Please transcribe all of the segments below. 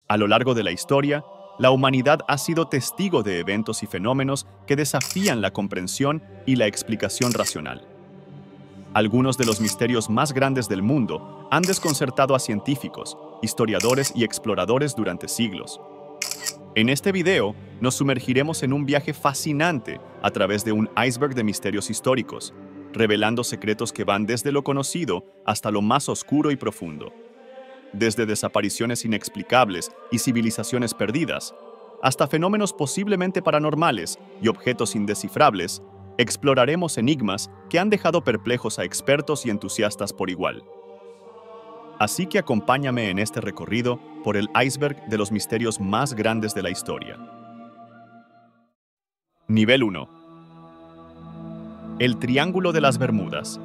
A lo largo de la historia, la humanidad ha sido testigo de eventos y fenómenos que desafían la comprensión y la explicación racional. Algunos de los misterios más grandes del mundo han desconcertado a científicos, historiadores y exploradores durante siglos. En este video, nos sumergiremos en un viaje fascinante a través de un iceberg de misterios históricos, revelando secretos que van desde lo conocido hasta lo más oscuro y profundo. Desde desapariciones inexplicables y civilizaciones perdidas, hasta fenómenos posiblemente paranormales y objetos indescifrables, exploraremos enigmas que han dejado perplejos a expertos y entusiastas por igual. Así que acompáñame en este recorrido por el iceberg de los misterios más grandes de la historia. Nivel 1. El Triángulo de las Bermudas.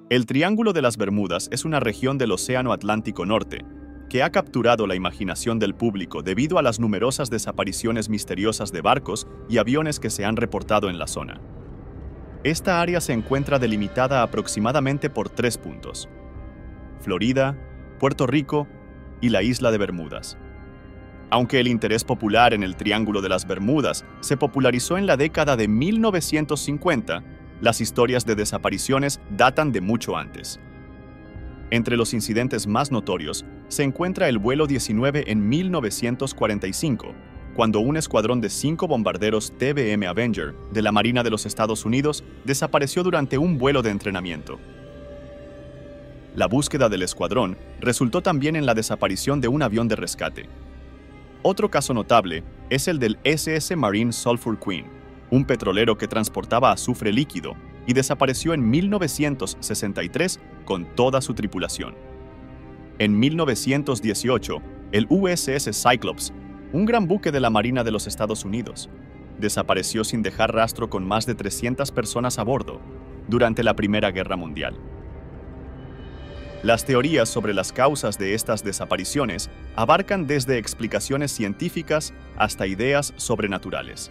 El Triángulo de las Bermudas es una región del Océano Atlántico Norte que ha capturado la imaginación del público debido a las numerosas desapariciones misteriosas de barcos y aviones que se han reportado en la zona. Esta área se encuentra delimitada aproximadamente por 3 puntos: Florida, Puerto Rico y la isla de Bermudas. Aunque el interés popular en el Triángulo de las Bermudas se popularizó en la década de 1950, las historias de desapariciones datan de mucho antes. Entre los incidentes más notorios se encuentra el vuelo 19 en 1945, cuando un escuadrón de 5 bombarderos TBM Avenger de la Marina de los Estados Unidos desapareció durante un vuelo de entrenamiento. La búsqueda del escuadrón resultó también en la desaparición de un avión de rescate. Otro caso notable es el del SS Marine Sulphur Queen, un petrolero que transportaba azufre líquido y desapareció en 1963 con toda su tripulación. En 1918, el USS Cyclops, un gran buque de la Marina de los Estados Unidos, desapareció sin dejar rastro con más de 300 personas a bordo durante la Primera Guerra Mundial. Las teorías sobre las causas de estas desapariciones abarcan desde explicaciones científicas hasta ideas sobrenaturales.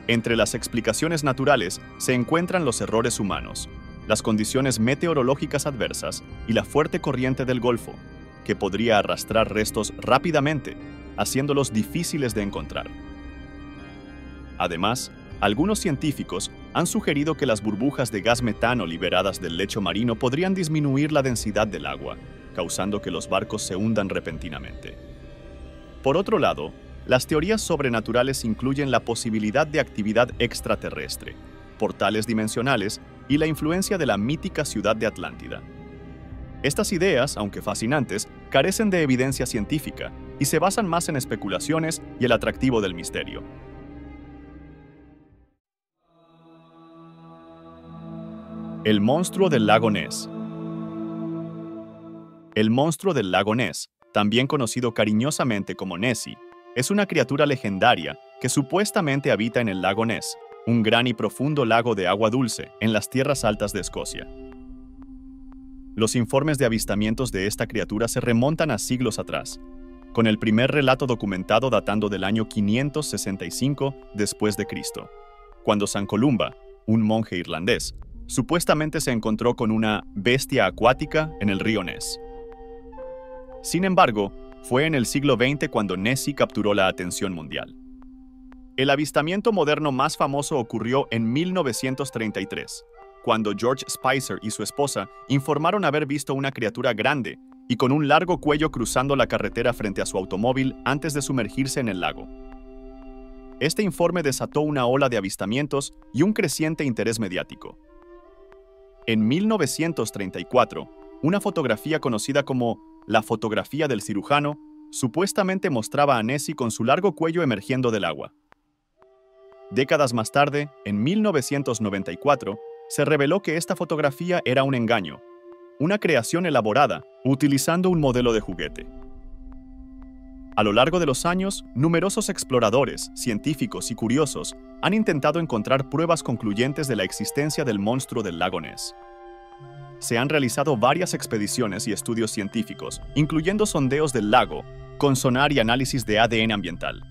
Entre las explicaciones naturales se encuentran los errores humanos, las condiciones meteorológicas adversas y la fuerte corriente del Golfo, que podría arrastrar restos rápidamente, haciéndolos difíciles de encontrar. Además, algunos científicos han sugerido que las burbujas de gas metano liberadas del lecho marino podrían disminuir la densidad del agua, causando que los barcos se hundan repentinamente. Por otro lado, las teorías sobrenaturales incluyen la posibilidad de actividad extraterrestre, portales dimensionales y la influencia de la mítica ciudad de Atlántida. Estas ideas, aunque fascinantes, carecen de evidencia científica y se basan más en especulaciones y el atractivo del misterio. El monstruo del lago Ness. El monstruo del lago Ness, también conocido cariñosamente como Nessie, es una criatura legendaria que supuestamente habita en el lago Ness, un gran y profundo lago de agua dulce en las tierras altas de Escocia. Los informes de avistamientos de esta criatura se remontan a siglos atrás, con el primer relato documentado datando del año 565 después de Cristo, cuando San Columba, un monje irlandés, supuestamente se encontró con una bestia acuática en el río Ness. Sin embargo, fue en el siglo XX cuando Nessie capturó la atención mundial. El avistamiento moderno más famoso ocurrió en 1933, cuando George Spicer y su esposa informaron haber visto una criatura grande y con un largo cuello cruzando la carretera frente a su automóvil antes de sumergirse en el lago. Este informe desató una ola de avistamientos y un creciente interés mediático. En 1934, una fotografía conocida como la fotografía del cirujano supuestamente mostraba a Nessie con su largo cuello emergiendo del agua. Décadas más tarde, en 1994, se reveló que esta fotografía era un engaño, una creación elaborada utilizando un modelo de juguete. A lo largo de los años, numerosos exploradores, científicos y curiosos han intentado encontrar pruebas concluyentes de la existencia del monstruo del lago Ness. Se han realizado varias expediciones y estudios científicos, incluyendo sondeos del lago, con sonar y análisis de ADN ambiental.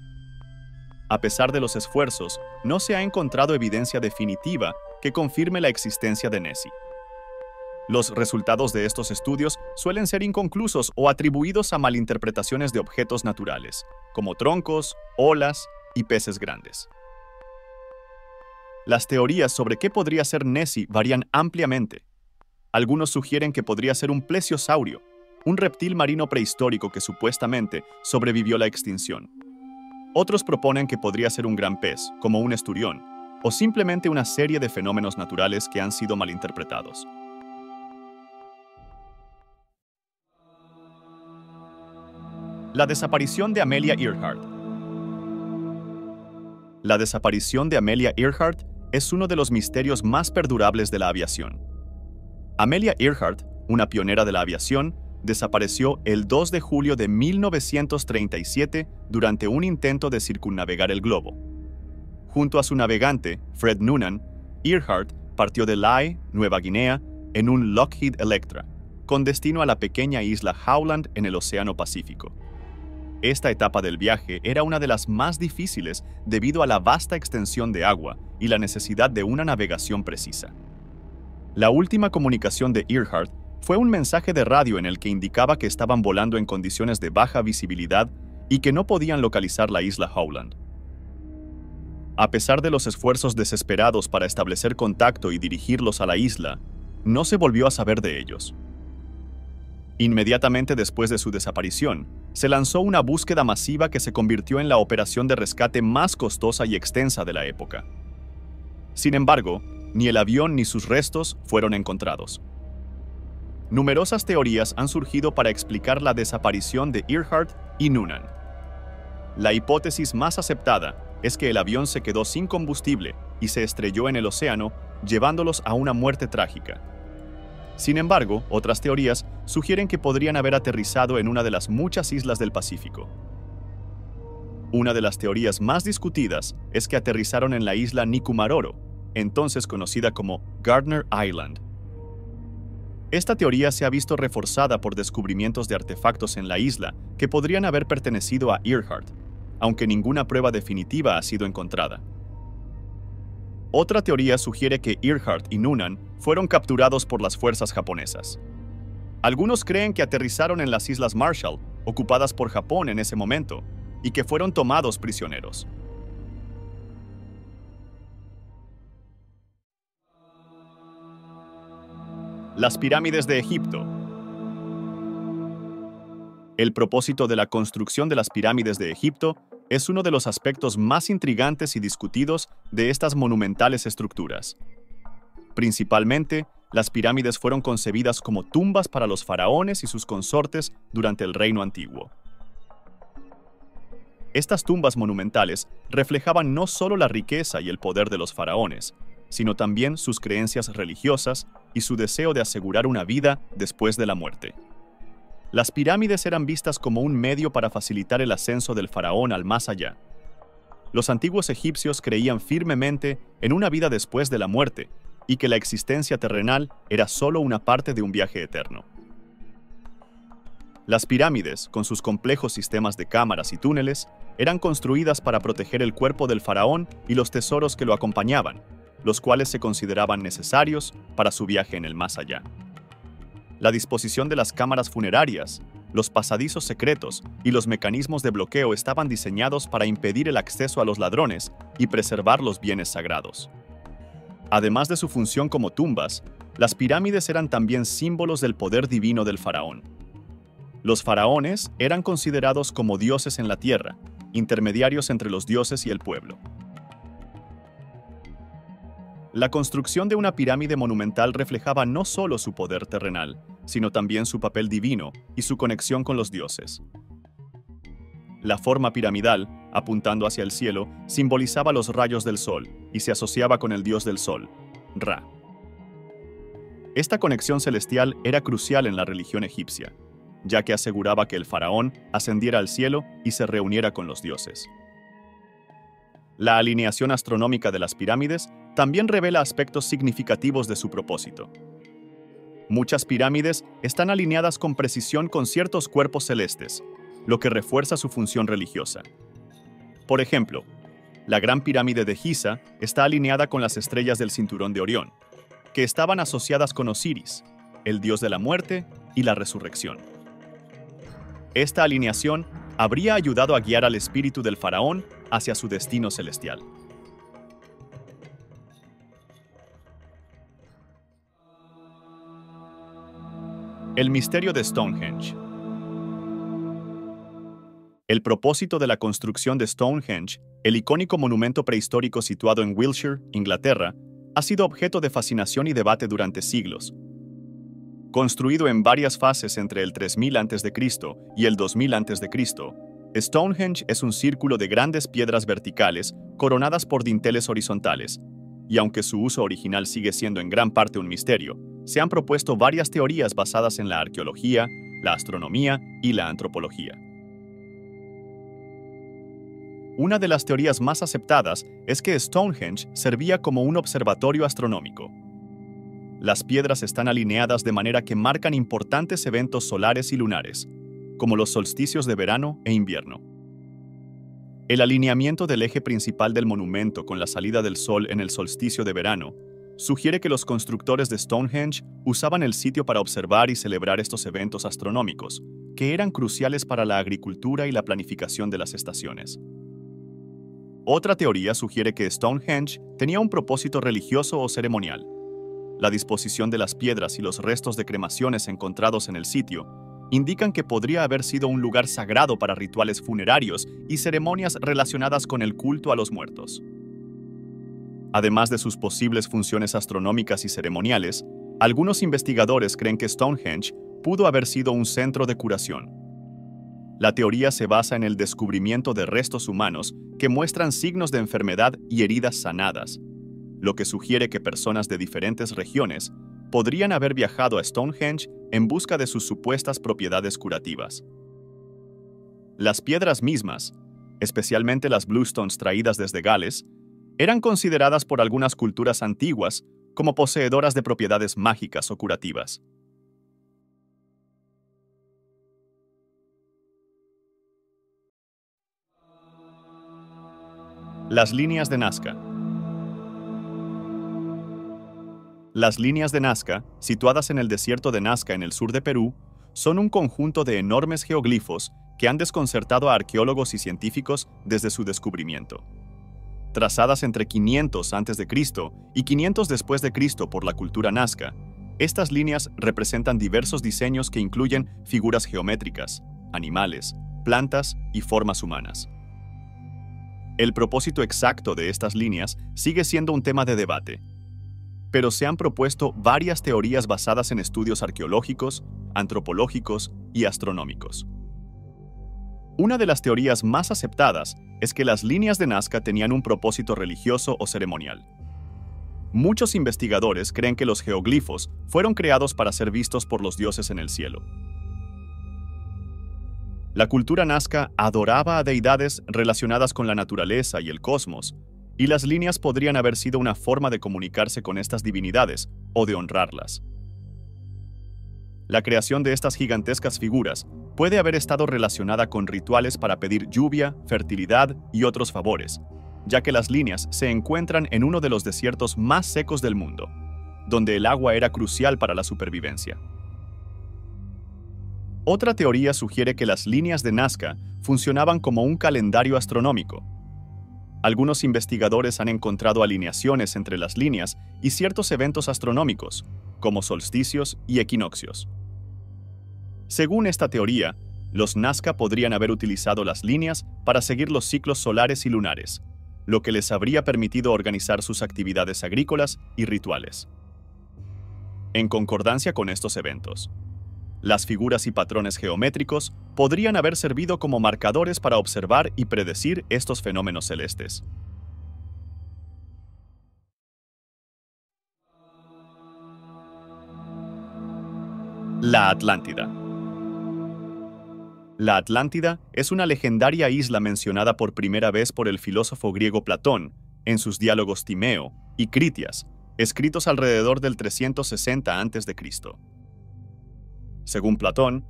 A pesar de los esfuerzos, no se ha encontrado evidencia definitiva que confirme la existencia de Nessie. Los resultados de estos estudios suelen ser inconclusos o atribuidos a malinterpretaciones de objetos naturales, como troncos, olas y peces grandes. Las teorías sobre qué podría ser Nessie varían ampliamente. Algunos sugieren que podría ser un plesiosaurio, un reptil marino prehistórico que supuestamente sobrevivió la extinción. Otros proponen que podría ser un gran pez, como un esturión, o simplemente una serie de fenómenos naturales que han sido malinterpretados. La desaparición de Amelia Earhart. La desaparición de Amelia Earhart es uno de los misterios más perdurables de la aviación. Amelia Earhart, una pionera de la aviación, desapareció el 2 de julio de 1937 durante un intento de circunnavegar el globo. Junto a su navegante, Fred Noonan, Earhart partió de Lae, Nueva Guinea, en un Lockheed Electra, con destino a la pequeña isla Howland en el Océano Pacífico. Esta etapa del viaje era una de las más difíciles debido a la vasta extensión de agua y la necesidad de una navegación precisa. La última comunicación de Earhart fue un mensaje de radio en el que indicaba que estaban volando en condiciones de baja visibilidad y que no podían localizar la isla Howland. A pesar de los esfuerzos desesperados para establecer contacto y dirigirlos a la isla, no se volvió a saber de ellos. Inmediatamente después de su desaparición, se lanzó una búsqueda masiva que se convirtió en la operación de rescate más costosa y extensa de la época. Sin embargo, ni el avión ni sus restos fueron encontrados. Numerosas teorías han surgido para explicar la desaparición de Earhart y Noonan. La hipótesis más aceptada es que el avión se quedó sin combustible y se estrelló en el océano, llevándolos a una muerte trágica. Sin embargo, otras teorías sugieren que podrían haber aterrizado en una de las muchas islas del Pacífico. Una de las teorías más discutidas es que aterrizaron en la isla Nikumaroro, entonces conocida como Gardner Island. Esta teoría se ha visto reforzada por descubrimientos de artefactos en la isla que podrían haber pertenecido a Earhart, aunque ninguna prueba definitiva ha sido encontrada. Otra teoría sugiere que Earhart y Noonan fueron capturados por las fuerzas japonesas. Algunos creen que aterrizaron en las Islas Marshall, ocupadas por Japón en ese momento, y que fueron tomados prisioneros. Las pirámides de Egipto. El propósito de la construcción de las pirámides de Egipto es uno de los aspectos más intrigantes y discutidos de estas monumentales estructuras. Principalmente, las pirámides fueron concebidas como tumbas para los faraones y sus consortes durante el Reino Antiguo. Estas tumbas monumentales reflejaban no solo la riqueza y el poder de los faraones, sino también sus creencias religiosas y su deseo de asegurar una vida después de la muerte. Las pirámides eran vistas como un medio para facilitar el ascenso del faraón al más allá. Los antiguos egipcios creían firmemente en una vida después de la muerte y que la existencia terrenal era solo una parte de un viaje eterno. Las pirámides, con sus complejos sistemas de cámaras y túneles, eran construidas para proteger el cuerpo del faraón y los tesoros que lo acompañaban, los cuales se consideraban necesarios para su viaje en el más allá. La disposición de las cámaras funerarias, los pasadizos secretos y los mecanismos de bloqueo estaban diseñados para impedir el acceso a los ladrones y preservar los bienes sagrados. Además de su función como tumbas, las pirámides eran también símbolos del poder divino del faraón. Los faraones eran considerados como dioses en la tierra, intermediarios entre los dioses y el pueblo. La construcción de una pirámide monumental reflejaba no solo su poder terrenal, sino también su papel divino y su conexión con los dioses. La forma piramidal, apuntando hacia el cielo, simbolizaba los rayos del sol y se asociaba con el dios del sol, Ra. Esta conexión celestial era crucial en la religión egipcia, ya que aseguraba que el faraón ascendiera al cielo y se reuniera con los dioses. La alineación astronómica de las pirámides también revela aspectos significativos de su propósito. Muchas pirámides están alineadas con precisión con ciertos cuerpos celestes, lo que refuerza su función religiosa. Por ejemplo, la Gran Pirámide de Giza está alineada con las estrellas del cinturón de Orión, que estaban asociadas con Osiris, el dios de la muerte y la resurrección. Esta alineación habría ayudado a guiar al espíritu del faraón hacia su destino celestial. El misterio de Stonehenge. El propósito de la construcción de Stonehenge, el icónico monumento prehistórico situado en Wiltshire, Inglaterra, ha sido objeto de fascinación y debate durante siglos. Construido en varias fases entre el 3000 a.C. y el 2000 a.C., Stonehenge es un círculo de grandes piedras verticales coronadas por dinteles horizontales, y aunque su uso original sigue siendo en gran parte un misterio, se han propuesto varias teorías basadas en la arqueología, la astronomía y la antropología. Una de las teorías más aceptadas es que Stonehenge servía como un observatorio astronómico. Las piedras están alineadas de manera que marcan importantes eventos solares y lunares, como los solsticios de verano e invierno. El alineamiento del eje principal del monumento con la salida del sol en el solsticio de verano sugiere que los constructores de Stonehenge usaban el sitio para observar y celebrar estos eventos astronómicos, que eran cruciales para la agricultura y la planificación de las estaciones. Otra teoría sugiere que Stonehenge tenía un propósito religioso o ceremonial. La disposición de las piedras y los restos de cremaciones encontrados en el sitio indican que podría haber sido un lugar sagrado para rituales funerarios y ceremonias relacionadas con el culto a los muertos. Además de sus posibles funciones astronómicas y ceremoniales, algunos investigadores creen que Stonehenge pudo haber sido un centro de curación. La teoría se basa en el descubrimiento de restos humanos que muestran signos de enfermedad y heridas sanadas, lo que sugiere que personas de diferentes regiones podrían haber viajado a Stonehenge en busca de sus supuestas propiedades curativas. Las piedras mismas, especialmente las bluestones traídas desde Gales, eran consideradas por algunas culturas antiguas como poseedoras de propiedades mágicas o curativas. Las líneas de Nazca. Las líneas de Nazca, situadas en el desierto de Nazca en el sur de Perú, son un conjunto de enormes geoglifos que han desconcertado a arqueólogos y científicos desde su descubrimiento. Trazadas entre 500 a.C. y 500 después de Cristo por la cultura Nazca, estas líneas representan diversos diseños que incluyen figuras geométricas, animales, plantas y formas humanas. El propósito exacto de estas líneas sigue siendo un tema de debate, pero se han propuesto varias teorías basadas en estudios arqueológicos, antropológicos y astronómicos. Una de las teorías más aceptadas es que las líneas de Nazca tenían un propósito religioso o ceremonial. Muchos investigadores creen que los geoglifos fueron creados para ser vistos por los dioses en el cielo. La cultura Nazca adoraba a deidades relacionadas con la naturaleza y el cosmos, y las líneas podrían haber sido una forma de comunicarse con estas divinidades o de honrarlas. La creación de estas gigantescas figuras puede haber estado relacionada con rituales para pedir lluvia, fertilidad y otros favores, ya que las líneas se encuentran en uno de los desiertos más secos del mundo, donde el agua era crucial para la supervivencia. Otra teoría sugiere que las líneas de Nazca funcionaban como un calendario astronómico. Algunos investigadores han encontrado alineaciones entre las líneas y ciertos eventos astronómicos, como solsticios y equinoccios. Según esta teoría, los Nazca podrían haber utilizado las líneas para seguir los ciclos solares y lunares, lo que les habría permitido organizar sus actividades agrícolas y rituales. En concordancia con estos eventos, las figuras y patrones geométricos podrían haber servido como marcadores para observar y predecir estos fenómenos celestes. La Atlántida. La Atlántida es una legendaria isla mencionada por primera vez por el filósofo griego Platón en sus diálogos Timeo y Critias, escritos alrededor del 360 a.C. Según Platón,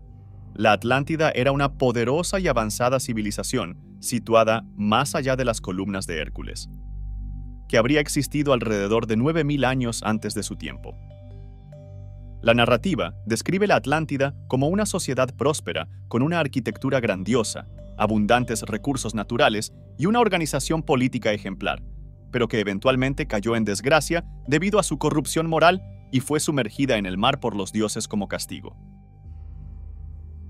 la Atlántida era una poderosa y avanzada civilización situada más allá de las columnas de Hércules, que habría existido alrededor de 9000 años antes de su tiempo. La narrativa describe la Atlántida como una sociedad próspera, con una arquitectura grandiosa, abundantes recursos naturales y una organización política ejemplar, pero que eventualmente cayó en desgracia debido a su corrupción moral y fue sumergida en el mar por los dioses como castigo.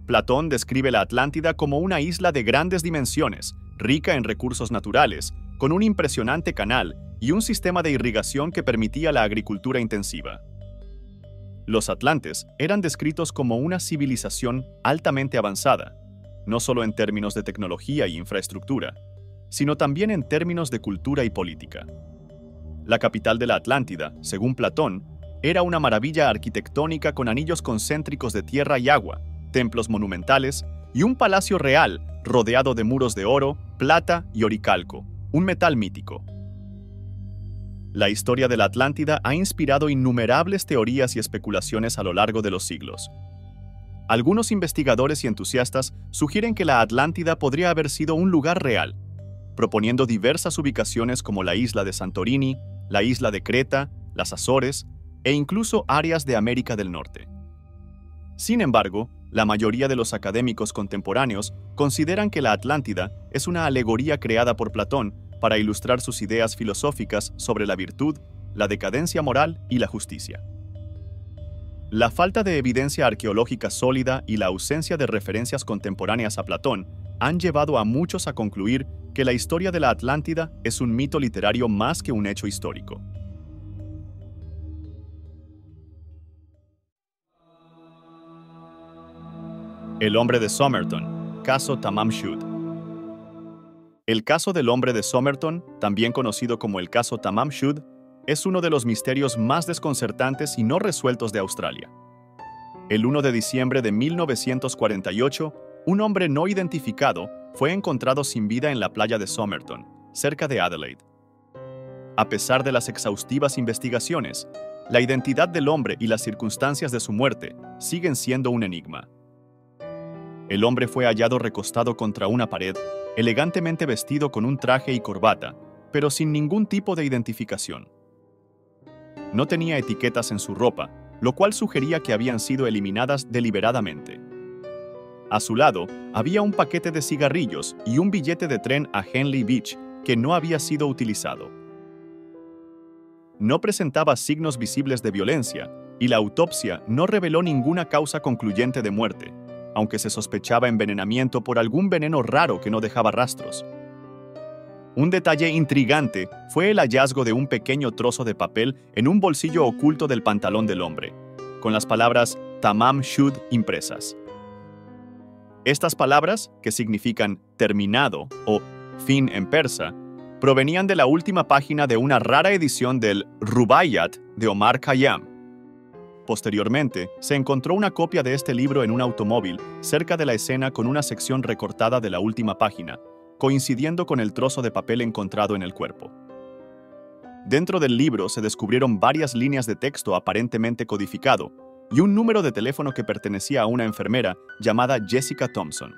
Platón describe la Atlántida como una isla de grandes dimensiones, rica en recursos naturales, con un impresionante canal y un sistema de irrigación que permitía la agricultura intensiva. Los atlantes eran descritos como una civilización altamente avanzada, no solo en términos de tecnología y infraestructura, sino también en términos de cultura y política. La capital de la Atlántida, según Platón, era una maravilla arquitectónica con anillos concéntricos de tierra y agua, templos monumentales y un palacio real rodeado de muros de oro, plata y oricalco, un metal mítico. La historia de la Atlántida ha inspirado innumerables teorías y especulaciones a lo largo de los siglos. Algunos investigadores y entusiastas sugieren que la Atlántida podría haber sido un lugar real, proponiendo diversas ubicaciones como la isla de Santorini, la isla de Creta, las Azores e incluso áreas de América del Norte. Sin embargo, la mayoría de los académicos contemporáneos consideran que la Atlántida es una alegoría creada por Platón para ilustrar sus ideas filosóficas sobre la virtud, la decadencia moral y la justicia. La falta de evidencia arqueológica sólida y la ausencia de referencias contemporáneas a Platón han llevado a muchos a concluir que la historia de la Atlántida es un mito literario más que un hecho histórico. El hombre de Somerton, caso Tamam Shud. El caso del hombre de Somerton, también conocido como el caso Tamam Shud, es uno de los misterios más desconcertantes y no resueltos de Australia. El 1 de diciembre de 1948, un hombre no identificado fue encontrado sin vida en la playa de Somerton, cerca de Adelaide. A pesar de las exhaustivas investigaciones, la identidad del hombre y las circunstancias de su muerte siguen siendo un enigma. El hombre fue hallado recostado contra una pared, elegantemente vestido con un traje y corbata, pero sin ningún tipo de identificación. No tenía etiquetas en su ropa, lo cual sugería que habían sido eliminadas deliberadamente. A su lado había un paquete de cigarrillos y un billete de tren a Henley Beach que no había sido utilizado. No presentaba signos visibles de violencia y la autopsia no reveló ninguna causa concluyente de muerte, aunque se sospechaba envenenamiento por algún veneno raro que no dejaba rastros. Un detalle intrigante fue el hallazgo de un pequeño trozo de papel en un bolsillo oculto del pantalón del hombre, con las palabras Tamam Shud impresas. Estas palabras, que significan terminado o fin en persa, provenían de la última página de una rara edición del Rubaiyat de Omar Khayyam. Posteriormente, se encontró una copia de este libro en un automóvil cerca de la escena con una sección recortada de la última página, coincidiendo con el trozo de papel encontrado en el cuerpo. Dentro del libro se descubrieron varias líneas de texto aparentemente codificado y un número de teléfono que pertenecía a una enfermera llamada Jessica Thompson.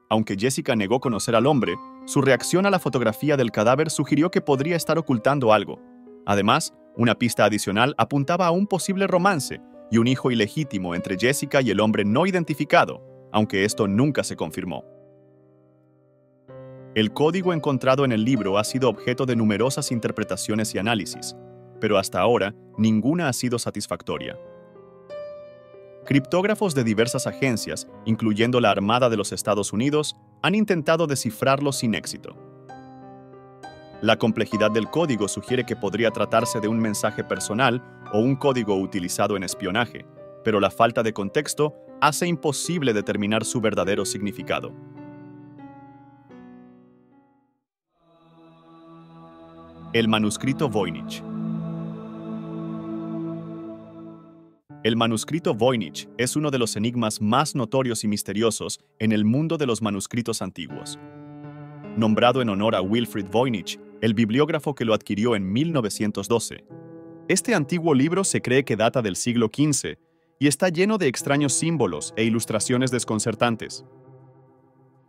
Aunque Jessica negó conocer al hombre, su reacción a la fotografía del cadáver sugirió que podría estar ocultando algo. Además, una pista adicional apuntaba a un posible romance y un hijo ilegítimo entre Jessica y el hombre no identificado, aunque esto nunca se confirmó. El código encontrado en el libro ha sido objeto de numerosas interpretaciones y análisis, pero hasta ahora ninguna ha sido satisfactoria. Criptógrafos de diversas agencias, incluyendo la Armada de los Estados Unidos, han intentado descifrarlo sin éxito. La complejidad del código sugiere que podría tratarse de un mensaje personal o un código utilizado en espionaje, pero la falta de contexto hace imposible determinar su verdadero significado. El manuscrito Voynich. El manuscrito Voynich es uno de los enigmas más notorios y misteriosos en el mundo de los manuscritos antiguos. Nombrado en honor a Wilfrid Voynich, el bibliógrafo que lo adquirió en 1912. Este antiguo libro se cree que data del siglo XV y está lleno de extraños símbolos e ilustraciones desconcertantes.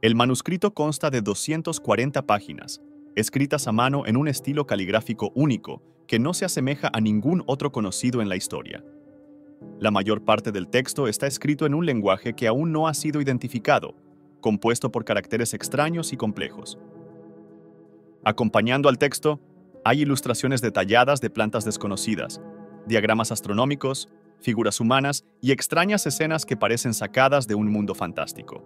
El manuscrito consta de 240 páginas, escritas a mano en un estilo caligráfico único que no se asemeja a ningún otro conocido en la historia. La mayor parte del texto está escrito en un lenguaje que aún no ha sido identificado, compuesto por caracteres extraños y complejos. Acompañando al texto, hay ilustraciones detalladas de plantas desconocidas, diagramas astronómicos, figuras humanas y extrañas escenas que parecen sacadas de un mundo fantástico.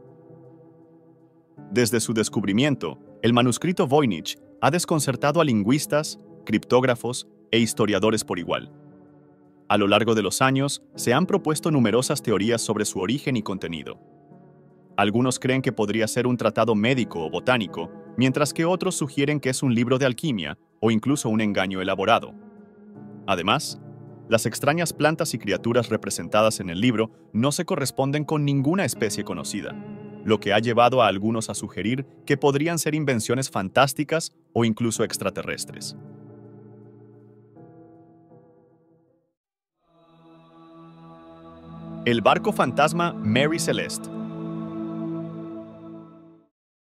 Desde su descubrimiento, el manuscrito Voynich ha desconcertado a lingüistas, criptógrafos e historiadores por igual. A lo largo de los años, se han propuesto numerosas teorías sobre su origen y contenido. Algunos creen que podría ser un tratado médico o botánico, mientras que otros sugieren que es un libro de alquimia o incluso un engaño elaborado. Además, las extrañas plantas y criaturas representadas en el libro no se corresponden con ninguna especie conocida, lo que ha llevado a algunos a sugerir que podrían ser invenciones fantásticas o incluso extraterrestres. El barco fantasma Mary Celeste.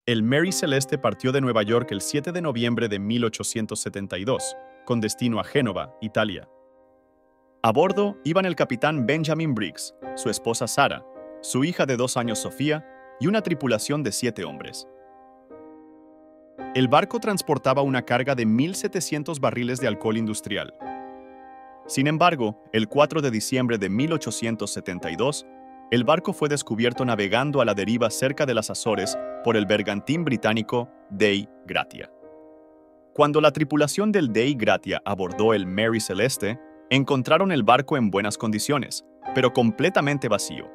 El Mary Celeste partió de Nueva York el 7 de noviembre de 1872, con destino a Génova, Italia. A bordo iban el capitán Benjamin Briggs, su esposa Sarah, su hija de 2 años Sofía y una tripulación de 7 hombres. El barco transportaba una carga de 1.700 barriles de alcohol industrial. Sin embargo, el 4 de diciembre de 1872, el barco fue descubierto navegando a la deriva cerca de las Azores por el bergantín británico Dei Gratia. Cuando la tripulación del Dei Gratia abordó el Mary Celeste, encontraron el barco en buenas condiciones, pero completamente vacío.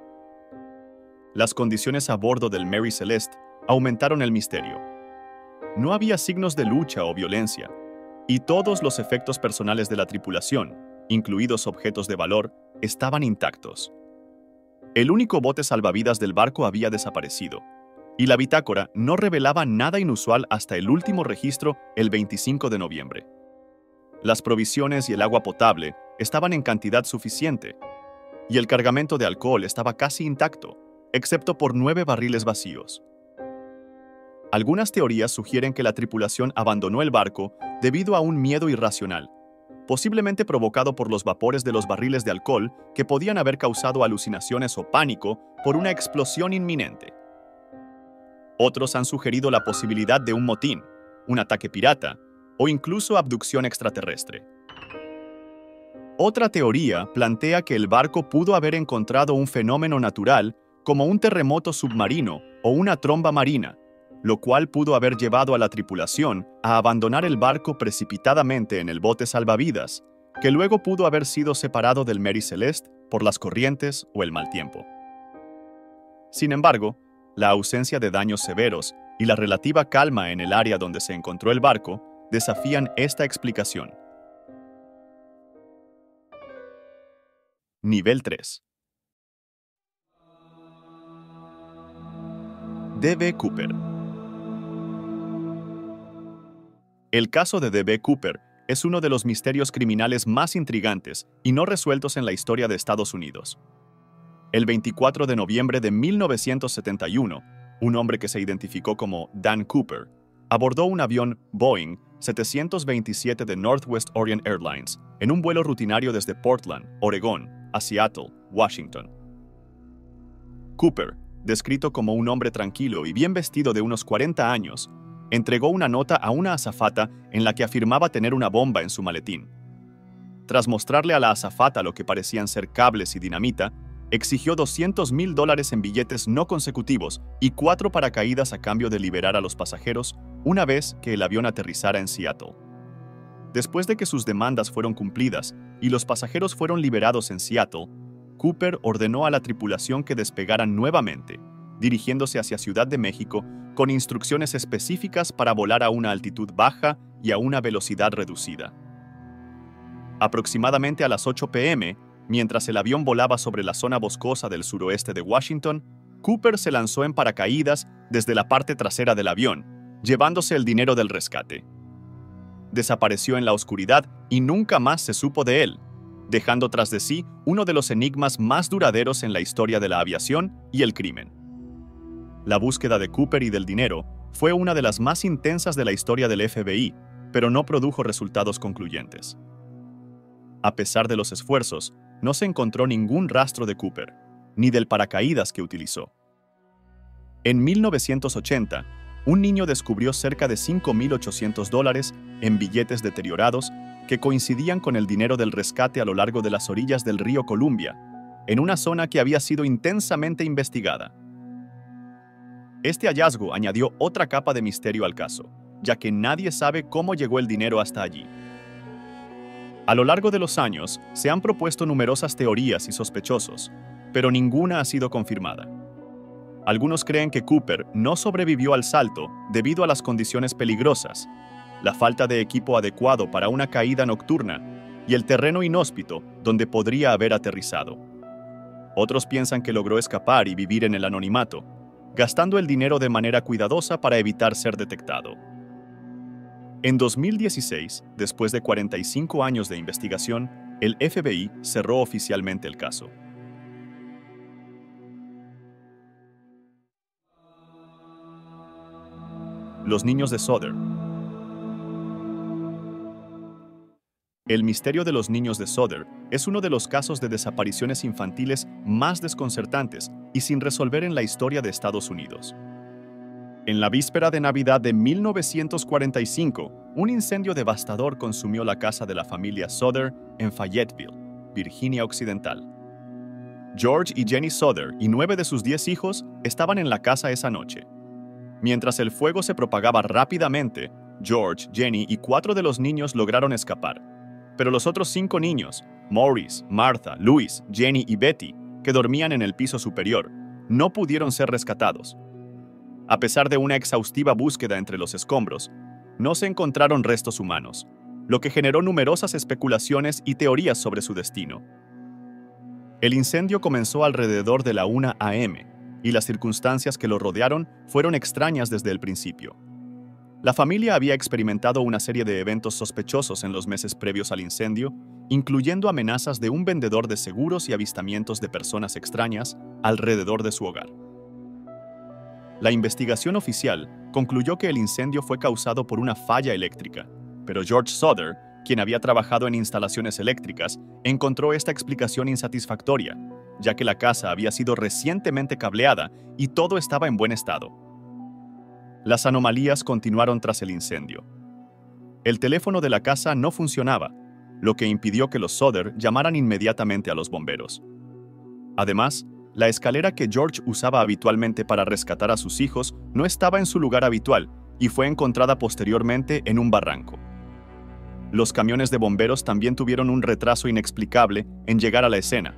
Las condiciones a bordo del Mary Celeste aumentaron el misterio. No había signos de lucha o violencia, y todos los efectos personales de la tripulación, incluidos objetos de valor, estaban intactos. El único bote salvavidas del barco había desaparecido, y la bitácora no revelaba nada inusual hasta el último registro el 25 de noviembre. Las provisiones y el agua potable estaban en cantidad suficiente, y el cargamento de alcohol estaba casi intacto, excepto por 9 barriles vacíos. Algunas teorías sugieren que la tripulación abandonó el barco debido a un miedo irracional, posiblemente provocado por los vapores de los barriles de alcohol que podían haber causado alucinaciones o pánico por una explosión inminente. Otros han sugerido la posibilidad de un motín, un ataque pirata o incluso abducción extraterrestre. Otra teoría plantea que el barco pudo haber encontrado un fenómeno natural como un terremoto submarino o una tromba marina, lo cual pudo haber llevado a la tripulación a abandonar el barco precipitadamente en el bote salvavidas, que luego pudo haber sido separado del Mary Celeste por las corrientes o el mal tiempo. Sin embargo, la ausencia de daños severos y la relativa calma en el área donde se encontró el barco desafían esta explicación. Nivel 3. D.B. Cooper. El caso de D.B. Cooper es uno de los misterios criminales más intrigantes y no resueltos en la historia de Estados Unidos. El 24 de noviembre de 1971, un hombre que se identificó como Dan Cooper abordó un avión Boeing 727 de Northwest Orient Airlines en un vuelo rutinario desde Portland, Oregón, a Seattle, Washington. Cooper, descrito como un hombre tranquilo y bien vestido de unos 40 años, entregó una nota a una azafata en la que afirmaba tener una bomba en su maletín. Tras mostrarle a la azafata lo que parecían ser cables y dinamita, exigió $200,000 en billetes no consecutivos y 4 paracaídas a cambio de liberar a los pasajeros una vez que el avión aterrizara en Seattle. Después de que sus demandas fueron cumplidas y los pasajeros fueron liberados en Seattle, Cooper ordenó a la tripulación que despegaran nuevamente, dirigiéndose hacia Ciudad de México con instrucciones específicas para volar a una altitud baja y a una velocidad reducida. Aproximadamente a las 8 p.m., mientras el avión volaba sobre la zona boscosa del suroeste de Washington, Cooper se lanzó en paracaídas desde la parte trasera del avión, llevándose el dinero del rescate. Desapareció en la oscuridad y nunca más se supo de él, dejando tras de sí uno de los enigmas más duraderos en la historia de la aviación y el crimen. La búsqueda de Cooper y del dinero fue una de las más intensas de la historia del FBI, pero no produjo resultados concluyentes. A pesar de los esfuerzos, no se encontró ningún rastro de Cooper, ni del paracaídas que utilizó. En 1980, un niño descubrió cerca de $5.800 en billetes deteriorados que coincidían con el dinero del rescate a lo largo de las orillas del río Columbia, en una zona que había sido intensamente investigada. Este hallazgo añadió otra capa de misterio al caso, ya que nadie sabe cómo llegó el dinero hasta allí. A lo largo de los años, se han propuesto numerosas teorías y sospechosos, pero ninguna ha sido confirmada. Algunos creen que Cooper no sobrevivió al salto debido a las condiciones peligrosas, la falta de equipo adecuado para una caída nocturna y el terreno inhóspito donde podría haber aterrizado. Otros piensan que logró escapar y vivir en el anonimato, gastando el dinero de manera cuidadosa para evitar ser detectado. En 2016, después de 45 años de investigación, el FBI cerró oficialmente el caso. Los niños de Sodder. El misterio de los niños de Sodder es uno de los casos de desapariciones infantiles más desconcertantes y sin resolver en la historia de Estados Unidos. En la víspera de Navidad de 1945, un incendio devastador consumió la casa de la familia Sodder en Fayetteville, Virginia Occidental. George y Jenny Sodder y 9 de sus 10 hijos estaban en la casa esa noche. Mientras el fuego se propagaba rápidamente, George, Jenny y 4 de los niños lograron escapar. Pero los otros 5 niños, Maurice, Martha, Louis, Jenny y Betty, que dormían en el piso superior, no pudieron ser rescatados. A pesar de una exhaustiva búsqueda entre los escombros, no se encontraron restos humanos, lo que generó numerosas especulaciones y teorías sobre su destino. El incendio comenzó alrededor de la 1 a.m., y las circunstancias que lo rodearon fueron extrañas desde el principio. La familia había experimentado una serie de eventos sospechosos en los meses previos al incendio, incluyendo amenazas de un vendedor de seguros y avistamientos de personas extrañas alrededor de su hogar. La investigación oficial concluyó que el incendio fue causado por una falla eléctrica, pero George Sodder, quien había trabajado en instalaciones eléctricas, encontró esta explicación insatisfactoria, ya que la casa había sido recientemente cableada y todo estaba en buen estado. Las anomalías continuaron tras el incendio. El teléfono de la casa no funcionaba, lo que impidió que los Sodder llamaran inmediatamente a los bomberos. Además, la escalera que George usaba habitualmente para rescatar a sus hijos no estaba en su lugar habitual y fue encontrada posteriormente en un barranco. Los camiones de bomberos también tuvieron un retraso inexplicable en llegar a la escena,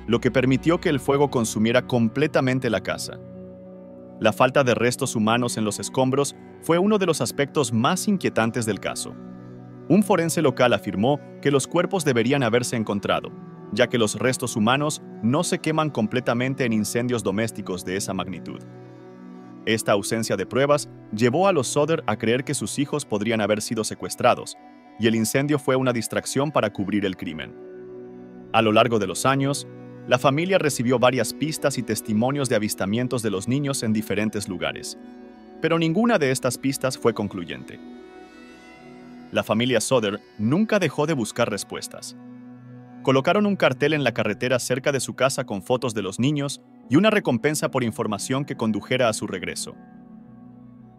lo que permitió que el fuego consumiera completamente la casa. La falta de restos humanos en los escombros fue uno de los aspectos más inquietantes del caso. Un forense local afirmó que los cuerpos deberían haberse encontrado, ya que los restos humanos no se queman completamente en incendios domésticos de esa magnitud. Esta ausencia de pruebas llevó a los Sodder a creer que sus hijos podrían haber sido secuestrados, y el incendio fue una distracción para cubrir el crimen. A lo largo de los años, la familia recibió varias pistas y testimonios de avistamientos de los niños en diferentes lugares, pero ninguna de estas pistas fue concluyente. La familia Sodder nunca dejó de buscar respuestas. Colocaron un cartel en la carretera cerca de su casa con fotos de los niños y una recompensa por información que condujera a su regreso.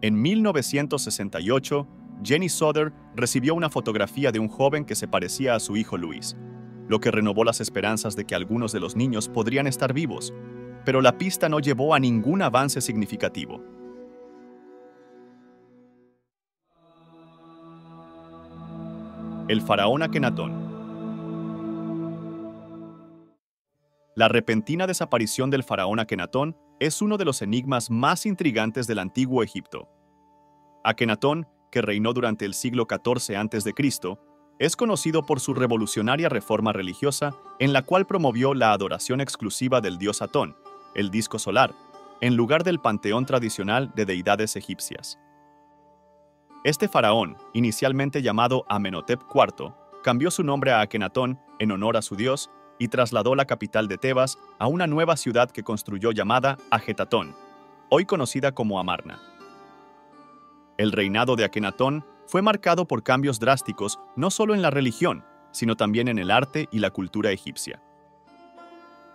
En 1968, Jenny Sodder recibió una fotografía de un joven que se parecía a su hijo Louis, lo que renovó las esperanzas de que algunos de los niños podrían estar vivos, pero la pista no llevó a ningún avance significativo. El faraón Akenatón. La repentina desaparición del faraón Akenatón es uno de los enigmas más intrigantes del antiguo Egipto. Akenatón, que reinó durante el siglo XIV a.C., es conocido por su revolucionaria reforma religiosa en la cual promovió la adoración exclusiva del dios Atón, el disco solar, en lugar del panteón tradicional de deidades egipcias. Este faraón, inicialmente llamado Amenhotep IV, cambió su nombre a Akenatón en honor a su dios y trasladó la capital de Tebas a una nueva ciudad que construyó llamada Ajetatón, hoy conocida como Amarna. El reinado de Akenatón fue marcado por cambios drásticos no solo en la religión, sino también en el arte y la cultura egipcia.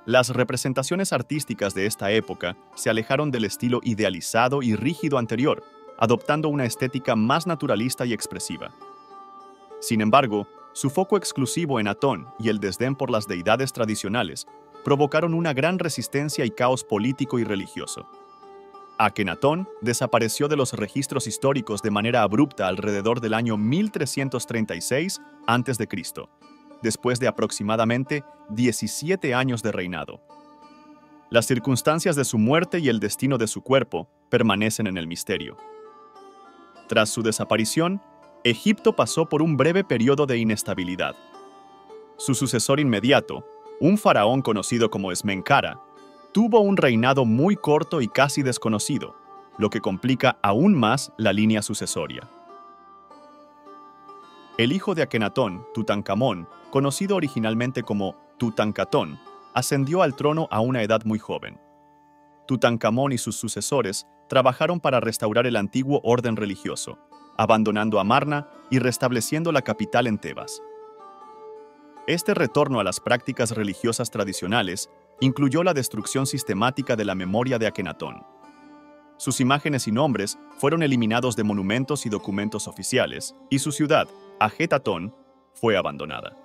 Las representaciones artísticas de esta época se alejaron del estilo idealizado y rígido anterior, adoptando una estética más naturalista y expresiva. Sin embargo, su foco exclusivo en Atón y el desdén por las deidades tradicionales provocaron una gran resistencia y caos político y religioso. Akenatón desapareció de los registros históricos de manera abrupta alrededor del año 1336 a.C., después de aproximadamente 17 años de reinado. Las circunstancias de su muerte y el destino de su cuerpo permanecen en el misterio. Tras su desaparición, Egipto pasó por un breve periodo de inestabilidad. Su sucesor inmediato, un faraón conocido como Esmencara, tuvo un reinado muy corto y casi desconocido, lo que complica aún más la línea sucesoria. El hijo de Akenatón, Tutankamón, conocido originalmente como Tutankatón, ascendió al trono a una edad muy joven. Tutankamón y sus sucesores trabajaron para restaurar el antiguo orden religioso, abandonando Amarna y restableciendo la capital en Tebas. Este retorno a las prácticas religiosas tradicionales incluyó la destrucción sistemática de la memoria de Akenatón. Sus imágenes y nombres fueron eliminados de monumentos y documentos oficiales, y su ciudad, Ajetatón, fue abandonada.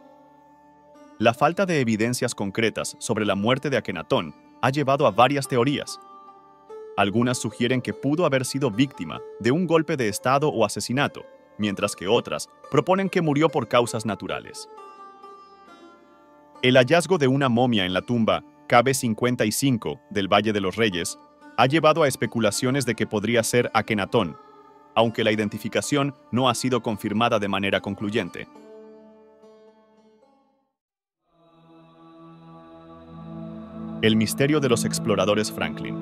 La falta de evidencias concretas sobre la muerte de Akenatón ha llevado a varias teorías. Algunas sugieren que pudo haber sido víctima de un golpe de estado o asesinato, mientras que otras proponen que murió por causas naturales. El hallazgo de una momia en la tumba KB-55 del Valle de los Reyes ha llevado a especulaciones de que podría ser Akenatón, aunque la identificación no ha sido confirmada de manera concluyente. El misterio de los exploradores Franklin.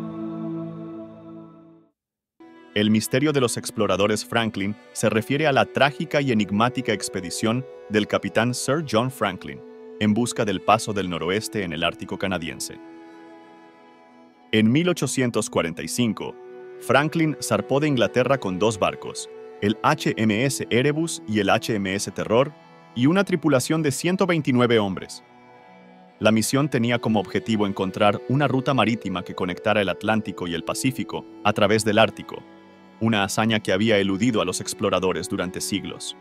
El misterio de los exploradores Franklin se refiere a la trágica y enigmática expedición del capitán Sir John Franklin en busca del Paso del Noroeste en el Ártico canadiense. En 1845, Franklin zarpó de Inglaterra con dos barcos, el HMS Erebus y el HMS Terror, y una tripulación de 129 hombres. La misión tenía como objetivo encontrar una ruta marítima que conectara el Atlántico y el Pacífico a través del Ártico, una hazaña que había eludido a los exploradores durante siglos.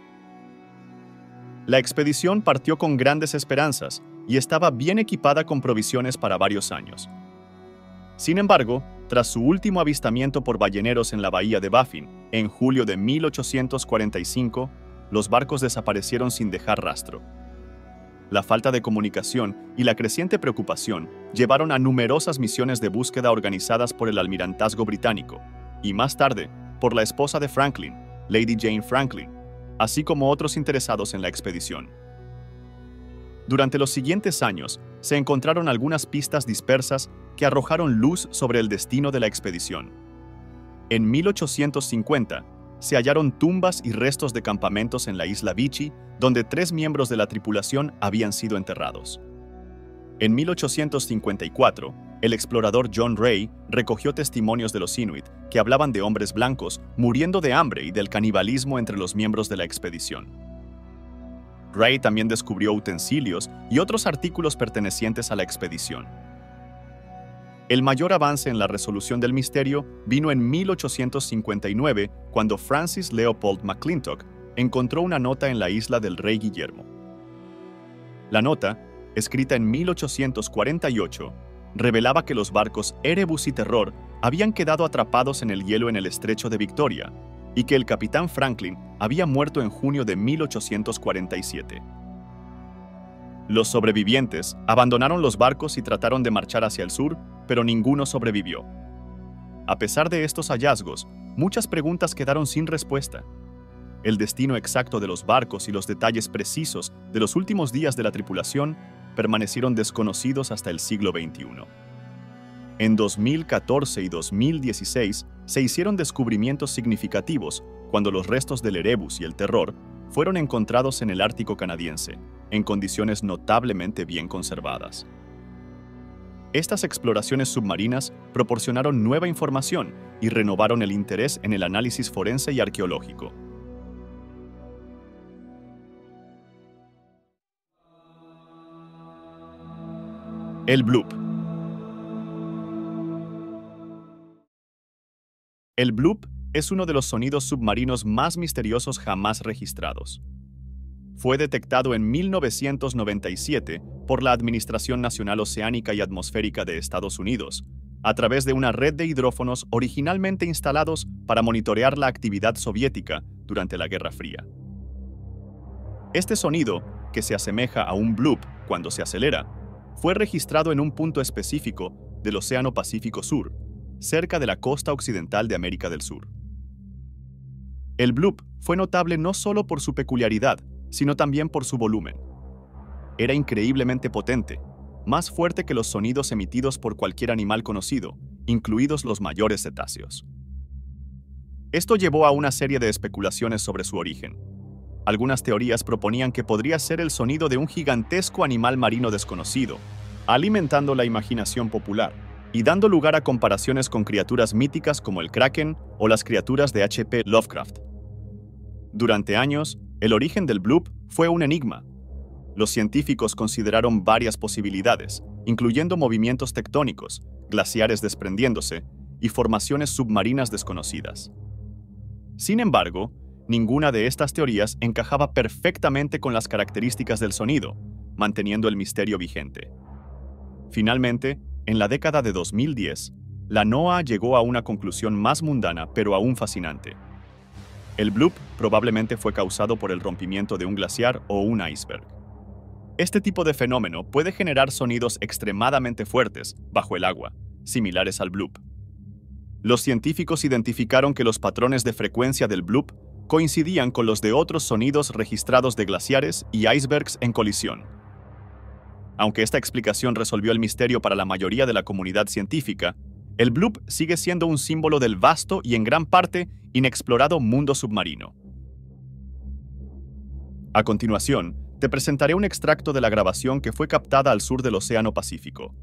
La expedición partió con grandes esperanzas y estaba bien equipada con provisiones para varios años. Sin embargo, tras su último avistamiento por balleneros en la bahía de Baffin, en julio de 1845, los barcos desaparecieron sin dejar rastro. La falta de comunicación y la creciente preocupación llevaron a numerosas misiones de búsqueda organizadas por el almirantazgo británico, y más tarde, por la esposa de Franklin, Lady Jane Franklin, así como otros interesados en la expedición. Durante los siguientes años, se encontraron algunas pistas dispersas que arrojaron luz sobre el destino de la expedición. En 1850, se hallaron tumbas y restos de campamentos en la isla Vichy, donde 3 miembros de la tripulación habían sido enterrados. En 1854, el explorador John Ray recogió testimonios de los Inuit que hablaban de hombres blancos muriendo de hambre y del canibalismo entre los miembros de la expedición. Ray también descubrió utensilios y otros artículos pertenecientes a la expedición. El mayor avance en la resolución del misterio vino en 1859, cuando Francis Leopold McClintock encontró una nota en la isla del Rey Guillermo. La nota, escrita en 1848, revelaba que los barcos Erebus y Terror habían quedado atrapados en el hielo en el estrecho de Victoria y que el capitán Franklin había muerto en junio de 1847. Los sobrevivientes abandonaron los barcos y trataron de marchar hacia el sur, pero ninguno sobrevivió. A pesar de estos hallazgos, muchas preguntas quedaron sin respuesta. El destino exacto de los barcos y los detalles precisos de los últimos días de la tripulación permanecieron desconocidos hasta el siglo XXI. En 2014 y 2016 se hicieron descubrimientos significativos cuando los restos del Erebus y el Terror fueron encontrados en el Ártico canadiense, en condiciones notablemente bien conservadas. Estas exploraciones submarinas proporcionaron nueva información y renovaron el interés en el análisis forense y arqueológico. El bloop. El bloop es uno de los sonidos submarinos más misteriosos jamás registrados. Fue detectado en 1997 por la Administración Nacional Oceánica y Atmosférica de Estados Unidos, a través de una red de hidrófonos originalmente instalados para monitorear la actividad soviética durante la Guerra Fría. Este sonido, que se asemeja a un bloop cuando se acelera, fue registrado en un punto específico del Océano Pacífico Sur, cerca de la costa occidental de América del Sur. El bloop fue notable no solo por su peculiaridad, sino también por su volumen. Era increíblemente potente, más fuerte que los sonidos emitidos por cualquier animal conocido, incluidos los mayores cetáceos. Esto llevó a una serie de especulaciones sobre su origen. Algunas teorías proponían que podría ser el sonido de un gigantesco animal marino desconocido, alimentando la imaginación popular y dando lugar a comparaciones con criaturas míticas como el Kraken o las criaturas de H.P. Lovecraft. Durante años, el origen del bloop fue un enigma. Los científicos consideraron varias posibilidades, incluyendo movimientos tectónicos, glaciares desprendiéndose y formaciones submarinas desconocidas. Sin embargo, ninguna de estas teorías encajaba perfectamente con las características del sonido, manteniendo el misterio vigente. Finalmente, en la década de 2010, la NOAA llegó a una conclusión más mundana pero aún fascinante. El bloop probablemente fue causado por el rompimiento de un glaciar o un iceberg. Este tipo de fenómeno puede generar sonidos extremadamente fuertes bajo el agua, similares al bloop. Los científicos identificaron que los patrones de frecuencia del bloop coincidían con los de otros sonidos registrados de glaciares y icebergs en colisión. Aunque esta explicación resolvió el misterio para la mayoría de la comunidad científica, el bloop sigue siendo un símbolo del vasto y en gran parte inexplorado mundo submarino. A continuación, te presentaré un extracto de la grabación que fue captada al sur del Océano Pacífico.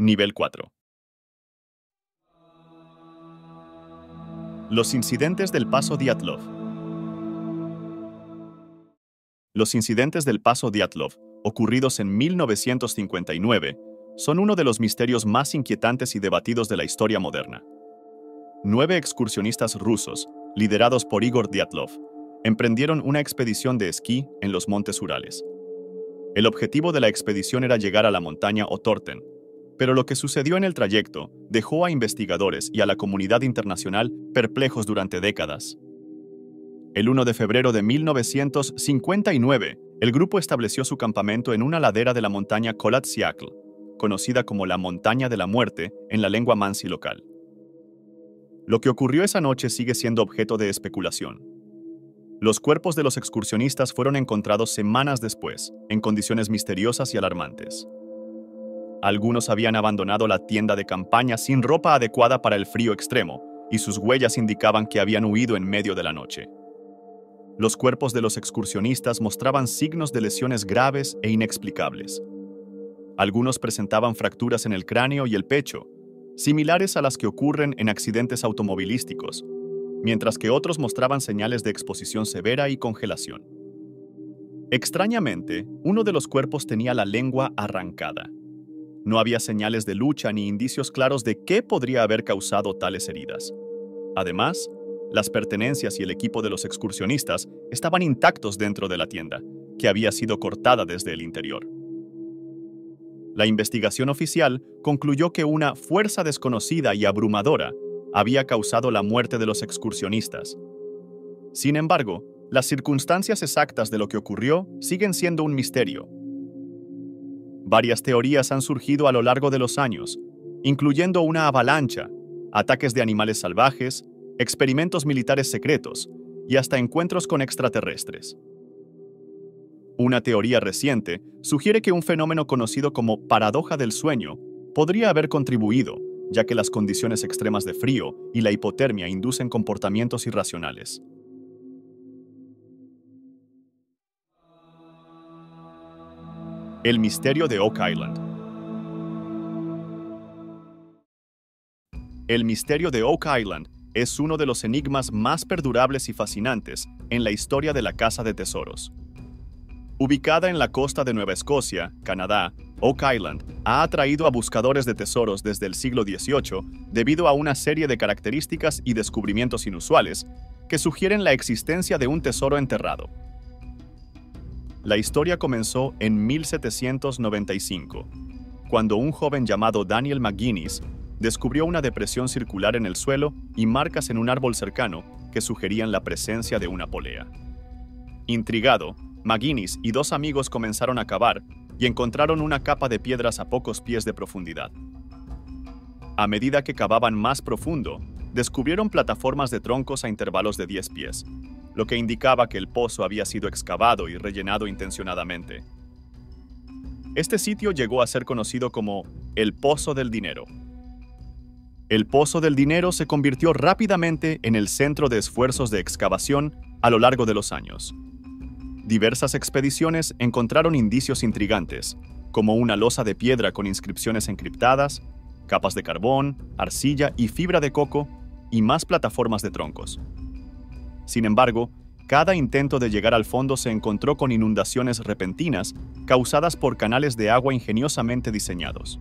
Nivel 4. Los incidentes del Paso Dyatlov. Los incidentes del Paso Dyatlov, ocurridos en 1959, son uno de los misterios más inquietantes y debatidos de la historia moderna. 9 excursionistas rusos, liderados por Igor Dyatlov, emprendieron una expedición de esquí en los montes Urales. El objetivo de la expedición era llegar a la montaña Otorten, pero lo que sucedió en el trayecto dejó a investigadores y a la comunidad internacional perplejos durante décadas. El 1 de febrero de 1959, el grupo estableció su campamento en una ladera de la montaña Kolatsiakl, conocida como la Montaña de la Muerte en la lengua mansi local. Lo que ocurrió esa noche sigue siendo objeto de especulación. Los cuerpos de los excursionistas fueron encontrados semanas después, en condiciones misteriosas y alarmantes. Algunos habían abandonado la tienda de campaña sin ropa adecuada para el frío extremo, y sus huellas indicaban que habían huido en medio de la noche. Los cuerpos de los excursionistas mostraban signos de lesiones graves e inexplicables. Algunos presentaban fracturas en el cráneo y el pecho, similares a las que ocurren en accidentes automovilísticos, mientras que otros mostraban señales de exposición severa y congelación. Extrañamente, uno de los cuerpos tenía la lengua arrancada. No había señales de lucha ni indicios claros de qué podría haber causado tales heridas. Además, las pertenencias y el equipo de los excursionistas estaban intactos dentro de la tienda, que había sido cortada desde el interior. La investigación oficial concluyó que una fuerza desconocida y abrumadora había causado la muerte de los excursionistas. Sin embargo, las circunstancias exactas de lo que ocurrió siguen siendo un misterio. Varias teorías han surgido a lo largo de los años, incluyendo una avalancha, ataques de animales salvajes, experimentos militares secretos y hasta encuentros con extraterrestres. Una teoría reciente sugiere que un fenómeno conocido como paradoja del sueño podría haber contribuido, ya que las condiciones extremas de frío y la hipotermia inducen comportamientos irracionales. El misterio de Oak Island. El misterio de Oak Island es uno de los enigmas más perdurables y fascinantes en la historia de la Casa de Tesoros. Ubicada en la costa de Nueva Escocia, Canadá, Oak Island ha atraído a buscadores de tesoros desde el siglo XVIII debido a una serie de características y descubrimientos inusuales que sugieren la existencia de un tesoro enterrado. La historia comenzó en 1795, cuando un joven llamado Daniel McGuinness descubrió una depresión circular en el suelo y marcas en un árbol cercano que sugerían la presencia de una polea. Intrigado, McGuinness y dos amigos comenzaron a cavar y encontraron una capa de piedras a pocos pies de profundidad. A medida que cavaban más profundo, descubrieron plataformas de troncos a intervalos de 10 pies, lo que indicaba que el pozo había sido excavado y rellenado intencionadamente. Este sitio llegó a ser conocido como el Pozo del Dinero. El Pozo del Dinero se convirtió rápidamente en el centro de esfuerzos de excavación a lo largo de los años. Diversas expediciones encontraron indicios intrigantes, como una losa de piedra con inscripciones encriptadas, capas de carbón, arcilla y fibra de coco, y más plataformas de troncos. Sin embargo, cada intento de llegar al fondo se encontró con inundaciones repentinas causadas por canales de agua ingeniosamente diseñados.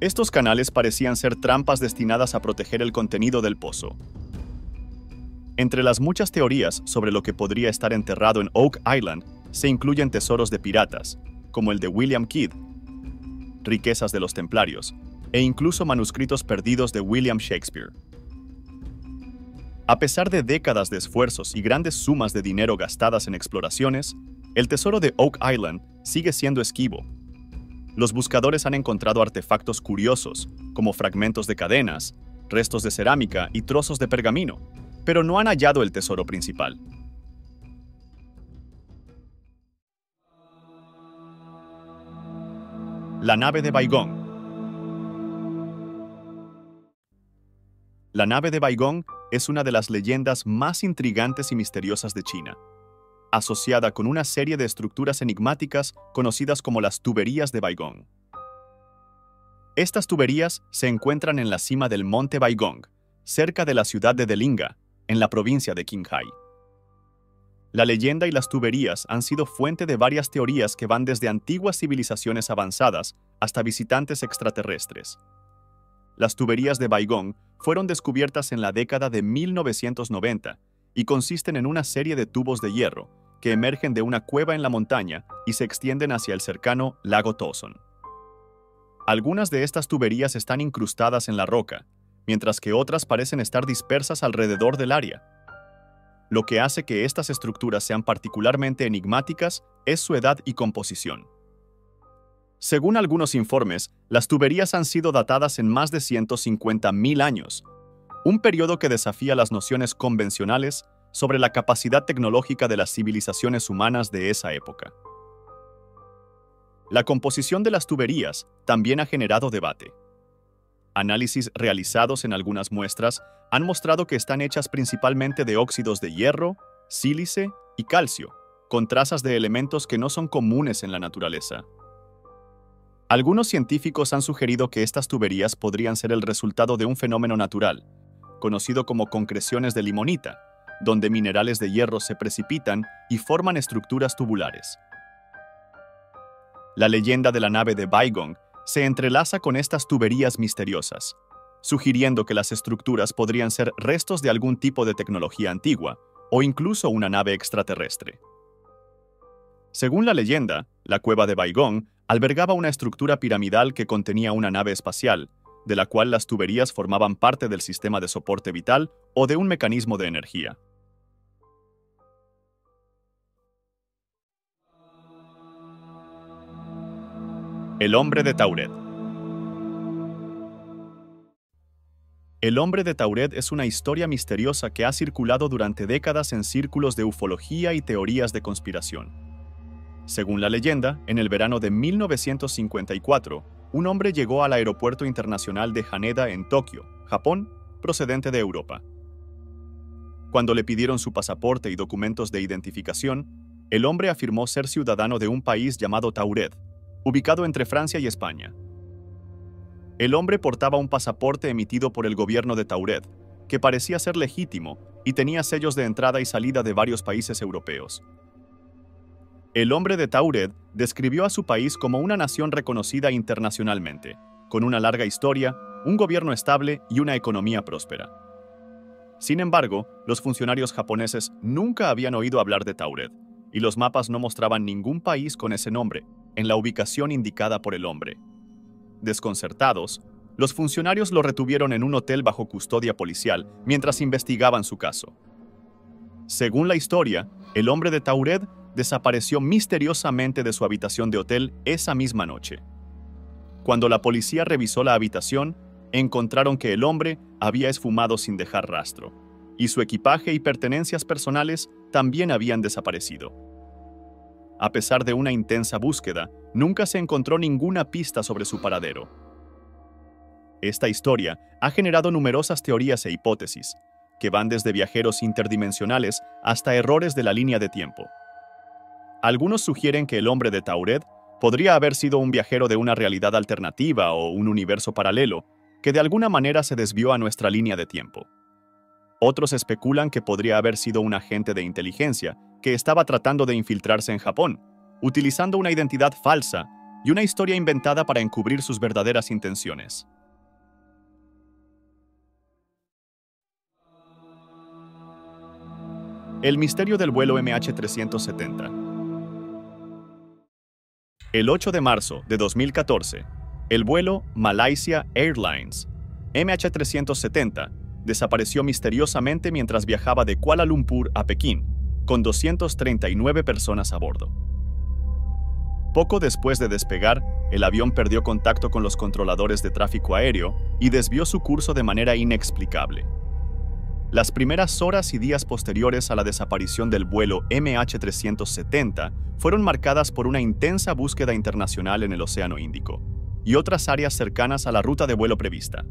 Estos canales parecían ser trampas destinadas a proteger el contenido del pozo. Entre las muchas teorías sobre lo que podría estar enterrado en Oak Island se incluyen tesoros de piratas, como el de William Kidd, riquezas de los templarios, e incluso manuscritos perdidos de William Shakespeare. A pesar de décadas de esfuerzos y grandes sumas de dinero gastadas en exploraciones, el tesoro de Oak Island sigue siendo esquivo. Los buscadores han encontrado artefactos curiosos, como fragmentos de cadenas, restos de cerámica y trozos de pergamino, pero no han hallado el tesoro principal. La nave de Baigong. La nave de Baigong es una de las leyendas más intrigantes y misteriosas de China, asociada con una serie de estructuras enigmáticas conocidas como las tuberías de Baigong. Estas tuberías se encuentran en la cima del monte Baigong, cerca de la ciudad de Delinga, en la provincia de Qinghai. La leyenda y las tuberías han sido fuente de varias teorías que van desde antiguas civilizaciones avanzadas hasta visitantes extraterrestres. Las tuberías de Baigong fueron descubiertas en la década de 1990 y consisten en una serie de tubos de hierro que emergen de una cueva en la montaña y se extienden hacia el cercano lago Tozon. Algunas de estas tuberías están incrustadas en la roca, mientras que otras parecen estar dispersas alrededor del área. Lo que hace que estas estructuras sean particularmente enigmáticas es su edad y composición. Según algunos informes, las tuberías han sido datadas en más de 150.000 años, un periodo que desafía las nociones convencionales sobre la capacidad tecnológica de las civilizaciones humanas de esa época. La composición de las tuberías también ha generado debate. Análisis realizados en algunas muestras han mostrado que están hechas principalmente de óxidos de hierro, sílice y calcio, con trazas de elementos que no son comunes en la naturaleza. Algunos científicos han sugerido que estas tuberías podrían ser el resultado de un fenómeno natural, conocido como concreciones de limonita, donde minerales de hierro se precipitan y forman estructuras tubulares. La leyenda de la nave de Baigong se entrelaza con estas tuberías misteriosas, sugiriendo que las estructuras podrían ser restos de algún tipo de tecnología antigua o incluso una nave extraterrestre. Según la leyenda, la cueva de Baigong albergaba una estructura piramidal que contenía una nave espacial, de la cual las tuberías formaban parte del sistema de soporte vital o de un mecanismo de energía. El hombre de Tauret. El hombre de Tauret es una historia misteriosa que ha circulado durante décadas en círculos de ufología y teorías de conspiración. Según la leyenda, en el verano de 1954, un hombre llegó al aeropuerto internacional de Haneda en Tokio, Japón, procedente de Europa. Cuando le pidieron su pasaporte y documentos de identificación, el hombre afirmó ser ciudadano de un país llamado Tauret, ubicado entre Francia y España. El hombre portaba un pasaporte emitido por el gobierno de Tauret, que parecía ser legítimo y tenía sellos de entrada y salida de varios países europeos. El hombre de Tauret describió a su país como una nación reconocida internacionalmente, con una larga historia, un gobierno estable y una economía próspera. Sin embargo, los funcionarios japoneses nunca habían oído hablar de Tauret, y los mapas no mostraban ningún país con ese nombre, en la ubicación indicada por el hombre. Desconcertados, los funcionarios lo retuvieron en un hotel bajo custodia policial mientras investigaban su caso. Según la historia, el hombre de Tauret desapareció misteriosamente de su habitación de hotel esa misma noche. Cuando la policía revisó la habitación, encontraron que el hombre había esfumado sin dejar rastro, y su equipaje y pertenencias personales también habían desaparecido. A pesar de una intensa búsqueda, nunca se encontró ninguna pista sobre su paradero. Esta historia ha generado numerosas teorías e hipótesis, que van desde viajeros interdimensionales hasta errores de la línea de tiempo. Algunos sugieren que el hombre de Tauret podría haber sido un viajero de una realidad alternativa o un universo paralelo, que de alguna manera se desvió a nuestra línea de tiempo. Otros especulan que podría haber sido un agente de inteligencia que estaba tratando de infiltrarse en Japón, utilizando una identidad falsa y una historia inventada para encubrir sus verdaderas intenciones. El misterio del vuelo MH370. El 8 de marzo de 2014, el vuelo Malaysia Airlines MH370 desapareció misteriosamente mientras viajaba de Kuala Lumpur a Pekín, con 239 personas a bordo. Poco después de despegar, el avión perdió contacto con los controladores de tráfico aéreo y desvió su curso de manera inexplicable. Las primeras horas y días posteriores a la desaparición del vuelo MH370 fueron marcadas por una intensa búsqueda internacional en el Océano Índico y otras áreas cercanas a la ruta de vuelo prevista.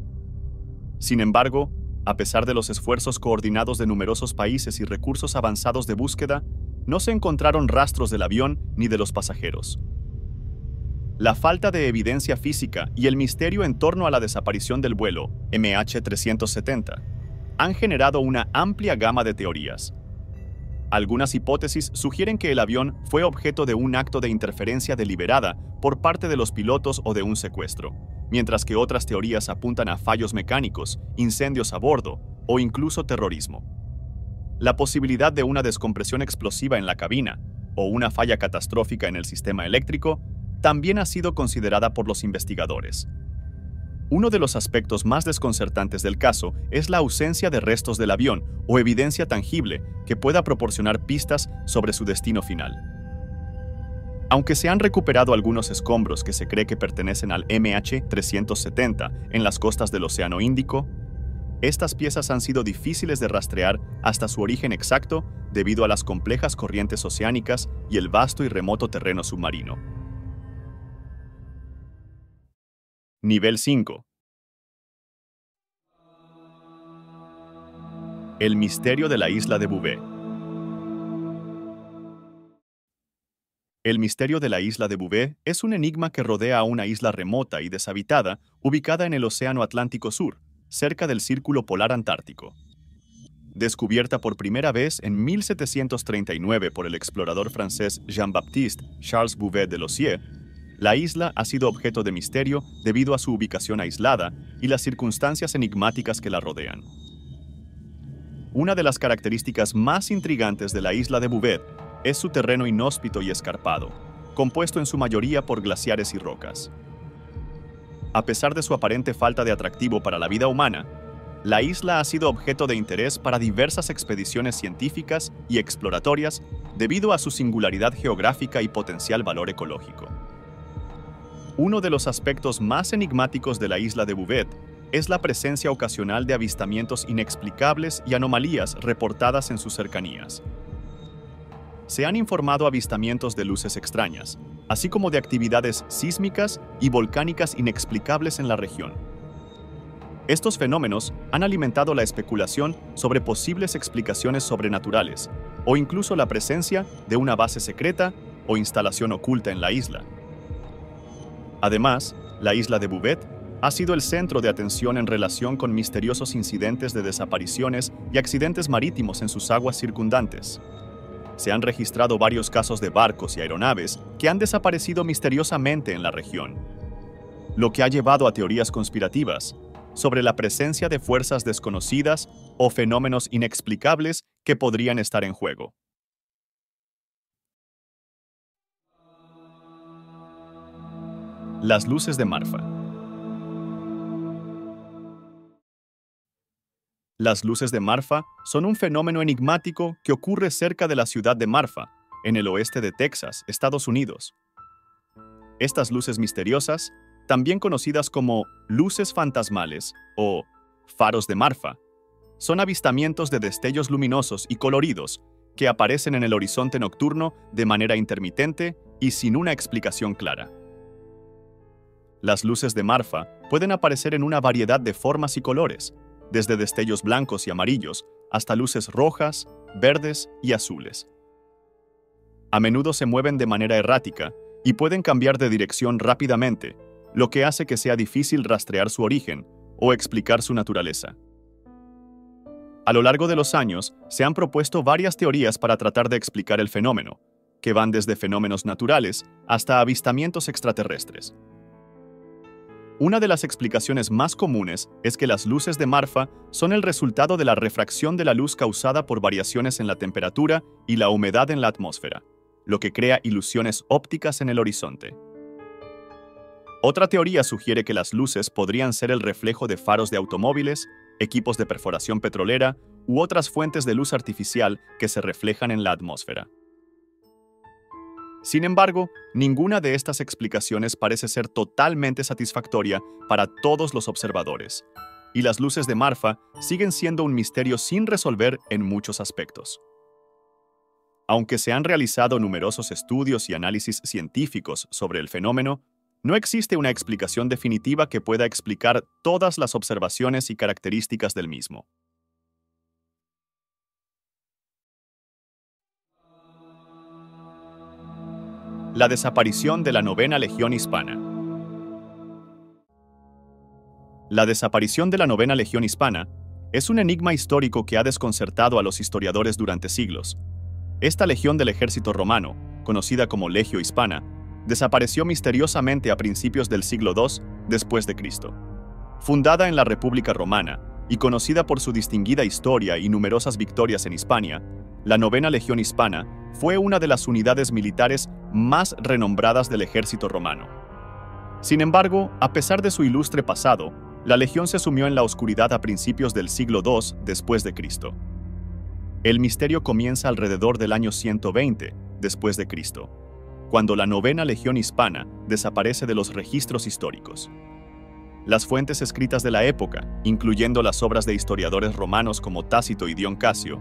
Sin embargo, a pesar de los esfuerzos coordinados de numerosos países y recursos avanzados de búsqueda, no se encontraron rastros del avión ni de los pasajeros. La falta de evidencia física y el misterio en torno a la desaparición del vuelo MH370 han generado una amplia gama de teorías. Algunas hipótesis sugieren que el avión fue objeto de un acto de interferencia deliberada por parte de los pilotos o de un secuestro, mientras que otras teorías apuntan a fallos mecánicos, incendios a bordo o incluso terrorismo. La posibilidad de una descompresión explosiva en la cabina o una falla catastrófica en el sistema eléctrico también ha sido considerada por los investigadores. Uno de los aspectos más desconcertantes del caso es la ausencia de restos del avión o evidencia tangible que pueda proporcionar pistas sobre su destino final. Aunque se han recuperado algunos escombros que se cree que pertenecen al MH370 en las costas del Océano Índico, estas piezas han sido difíciles de rastrear hasta su origen exacto debido a las complejas corrientes oceánicas y el vasto y remoto terreno submarino. Nivel 5. El misterio de la isla de Bouvet. El misterio de la isla de Bouvet es un enigma que rodea a una isla remota y deshabitada ubicada en el Océano Atlántico Sur, cerca del Círculo Polar Antártico. Descubierta por primera vez en 1739 por el explorador francés Jean-Baptiste Charles Bouvet de Lozier, la isla ha sido objeto de misterio debido a su ubicación aislada y las circunstancias enigmáticas que la rodean. Una de las características más intrigantes de la isla de Bouvet es su terreno inhóspito y escarpado, compuesto en su mayoría por glaciares y rocas. A pesar de su aparente falta de atractivo para la vida humana, la isla ha sido objeto de interés para diversas expediciones científicas y exploratorias debido a su singularidad geográfica y potencial valor ecológico. Uno de los aspectos más enigmáticos de la isla de Bouvet es la presencia ocasional de avistamientos inexplicables y anomalías reportadas en sus cercanías. Se han informado avistamientos de luces extrañas, así como de actividades sísmicas y volcánicas inexplicables en la región. Estos fenómenos han alimentado la especulación sobre posibles explicaciones sobrenaturales, o incluso la presencia de una base secreta o instalación oculta en la isla. Además, la isla de Bouvet ha sido el centro de atención en relación con misteriosos incidentes de desapariciones y accidentes marítimos en sus aguas circundantes. Se han registrado varios casos de barcos y aeronaves que han desaparecido misteriosamente en la región, lo que ha llevado a teorías conspirativas sobre la presencia de fuerzas desconocidas o fenómenos inexplicables que podrían estar en juego. Las luces de Marfa. Las luces de Marfa son un fenómeno enigmático que ocurre cerca de la ciudad de Marfa, en el oeste de Texas, Estados Unidos. Estas luces misteriosas, también conocidas como luces fantasmales o faros de Marfa, son avistamientos de destellos luminosos y coloridos que aparecen en el horizonte nocturno de manera intermitente y sin una explicación clara. Las luces de Marfa pueden aparecer en una variedad de formas y colores, desde destellos blancos y amarillos hasta luces rojas, verdes y azules. A menudo se mueven de manera errática y pueden cambiar de dirección rápidamente, lo que hace que sea difícil rastrear su origen o explicar su naturaleza. A lo largo de los años, se han propuesto varias teorías para tratar de explicar el fenómeno, que van desde fenómenos naturales hasta avistamientos extraterrestres. Una de las explicaciones más comunes es que las luces de Marfa son el resultado de la refracción de la luz causada por variaciones en la temperatura y la humedad en la atmósfera, lo que crea ilusiones ópticas en el horizonte. Otra teoría sugiere que las luces podrían ser el reflejo de faros de automóviles, equipos de perforación petrolera u otras fuentes de luz artificial que se reflejan en la atmósfera. Sin embargo, ninguna de estas explicaciones parece ser totalmente satisfactoria para todos los observadores, y las luces de Marfa siguen siendo un misterio sin resolver en muchos aspectos. Aunque se han realizado numerosos estudios y análisis científicos sobre el fenómeno, no existe una explicación definitiva que pueda explicar todas las observaciones y características del mismo. La desaparición de la Novena Legión Hispana. La desaparición de la Novena Legión Hispana es un enigma histórico que ha desconcertado a los historiadores durante siglos. Esta legión del ejército romano, conocida como Legio Hispana, desapareció misteriosamente a principios del siglo II después de Cristo. Fundada en la República Romana y conocida por su distinguida historia y numerosas victorias en Hispania, la Novena Legión Hispana fue una de las unidades militares más renombradas del ejército romano. Sin embargo, a pesar de su ilustre pasado, la legión se sumió en la oscuridad a principios del siglo II después de Cristo. El misterio comienza alrededor del año 120 después de Cristo, cuando la Novena Legión Hispana desaparece de los registros históricos. Las fuentes escritas de la época, incluyendo las obras de historiadores romanos como Tácito y Dion Casio,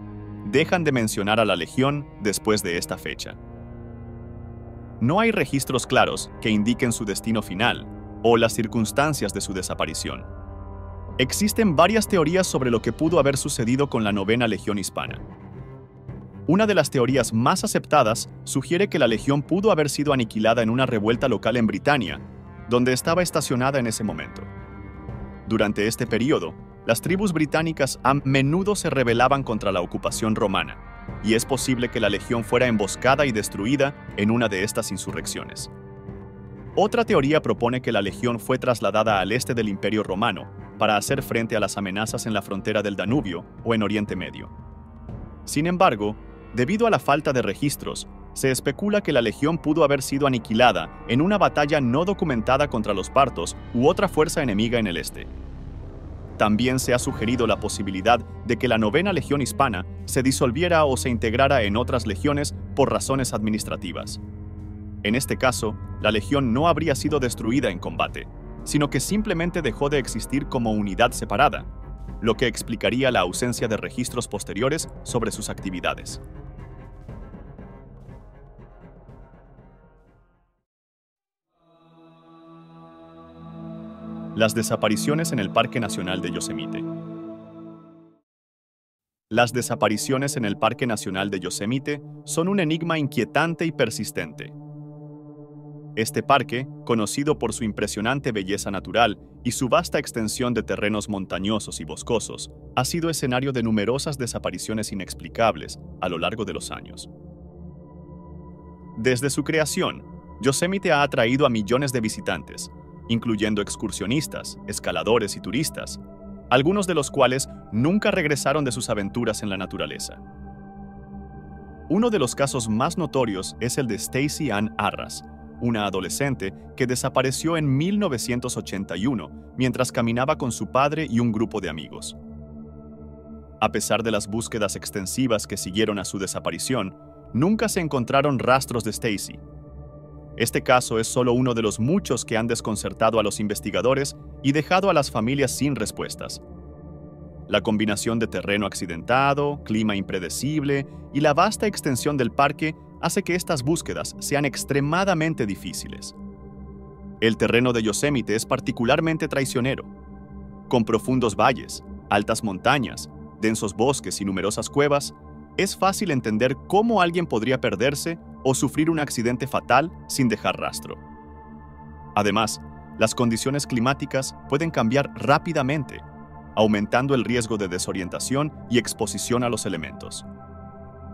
dejan de mencionar a la legión después de esta fecha. No hay registros claros que indiquen su destino final o las circunstancias de su desaparición. Existen varias teorías sobre lo que pudo haber sucedido con la Novena Legión Hispana. Una de las teorías más aceptadas sugiere que la legión pudo haber sido aniquilada en una revuelta local en Britania, donde estaba estacionada en ese momento. Durante este periodo, las tribus británicas a menudo se rebelaban contra la ocupación romana, y es posible que la legión fuera emboscada y destruida en una de estas insurrecciones. Otra teoría propone que la legión fue trasladada al este del Imperio Romano para hacer frente a las amenazas en la frontera del Danubio o en Oriente Medio. Sin embargo, debido a la falta de registros, se especula que la legión pudo haber sido aniquilada en una batalla no documentada contra los partos u otra fuerza enemiga en el este. También se ha sugerido la posibilidad de que la Novena Legión Hispana se disolviera o se integrara en otras legiones por razones administrativas. En este caso, la legión no habría sido destruida en combate, sino que simplemente dejó de existir como unidad separada, lo que explicaría la ausencia de registros posteriores sobre sus actividades. Las desapariciones en el Parque Nacional de Yosemite. Las desapariciones en el Parque Nacional de Yosemite son un enigma inquietante y persistente. Este parque, conocido por su impresionante belleza natural y su vasta extensión de terrenos montañosos y boscosos, ha sido escenario de numerosas desapariciones inexplicables a lo largo de los años. Desde su creación, Yosemite ha atraído a millones de visitantes, incluyendo excursionistas, escaladores y turistas, algunos de los cuales nunca regresaron de sus aventuras en la naturaleza. Uno de los casos más notorios es el de Stacy Ann Arras, una adolescente que desapareció en 1981 mientras caminaba con su padre y un grupo de amigos. A pesar de las búsquedas extensivas que siguieron a su desaparición, nunca se encontraron rastros de Stacy. Este caso es solo uno de los muchos que han desconcertado a los investigadores y dejado a las familias sin respuestas. La combinación de terreno accidentado, clima impredecible y la vasta extensión del parque hace que estas búsquedas sean extremadamente difíciles. El terreno de Yosemite es particularmente traicionero. Con profundos valles, altas montañas, densos bosques y numerosas cuevas, es fácil entender cómo alguien podría perderse o sufrir un accidente fatal sin dejar rastro. Además, las condiciones climáticas pueden cambiar rápidamente, aumentando el riesgo de desorientación y exposición a los elementos.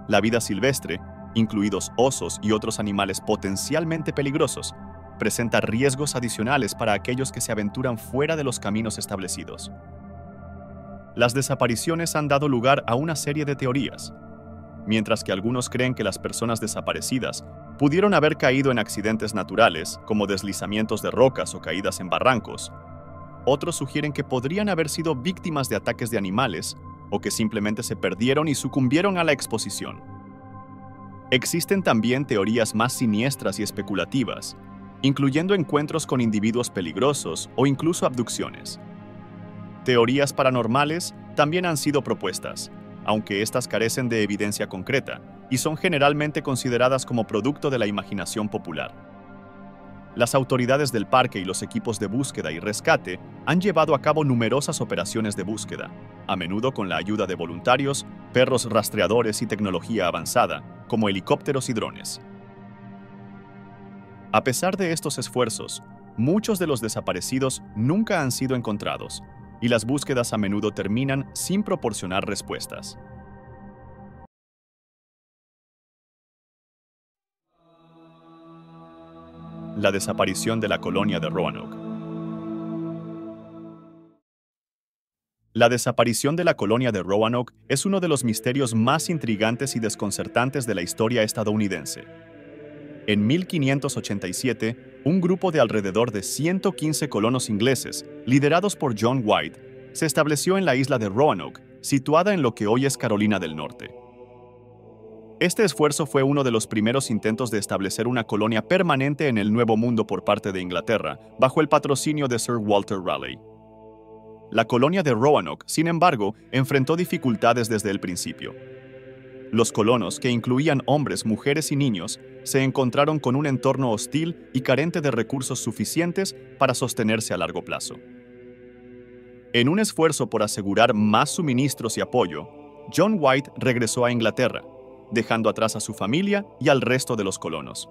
La vida silvestre, incluidos osos y otros animales potencialmente peligrosos, presenta riesgos adicionales para aquellos que se aventuran fuera de los caminos establecidos. Las desapariciones han dado lugar a una serie de teorías. Mientras que algunos creen que las personas desaparecidas pudieron haber caído en accidentes naturales, como deslizamientos de rocas o caídas en barrancos, otros sugieren que podrían haber sido víctimas de ataques de animales o que simplemente se perdieron y sucumbieron a la exposición. Existen también teorías más siniestras y especulativas, incluyendo encuentros con individuos peligrosos o incluso abducciones. Teorías paranormales también han sido propuestas, aunque estas carecen de evidencia concreta y son generalmente consideradas como producto de la imaginación popular. Las autoridades del parque y los equipos de búsqueda y rescate han llevado a cabo numerosas operaciones de búsqueda, a menudo con la ayuda de voluntarios, perros rastreadores y tecnología avanzada, como helicópteros y drones. A pesar de estos esfuerzos, muchos de los desaparecidos nunca han sido encontrados, y las búsquedas a menudo terminan sin proporcionar respuestas. La desaparición de la colonia de Roanoke. La desaparición de la colonia de Roanoke es uno de los misterios más intrigantes y desconcertantes de la historia estadounidense. En 1587, un grupo de alrededor de 115 colonos ingleses, liderados por John White, se estableció en la isla de Roanoke, situada en lo que hoy es Carolina del Norte. Este esfuerzo fue uno de los primeros intentos de establecer una colonia permanente en el Nuevo Mundo por parte de Inglaterra, bajo el patrocinio de Sir Walter Raleigh. La colonia de Roanoke, sin embargo, enfrentó dificultades desde el principio. Los colonos, que incluían hombres, mujeres y niños, se encontraron con un entorno hostil y carente de recursos suficientes para sostenerse a largo plazo. En un esfuerzo por asegurar más suministros y apoyo, John White regresó a Inglaterra, dejando atrás a su familia y al resto de los colonos.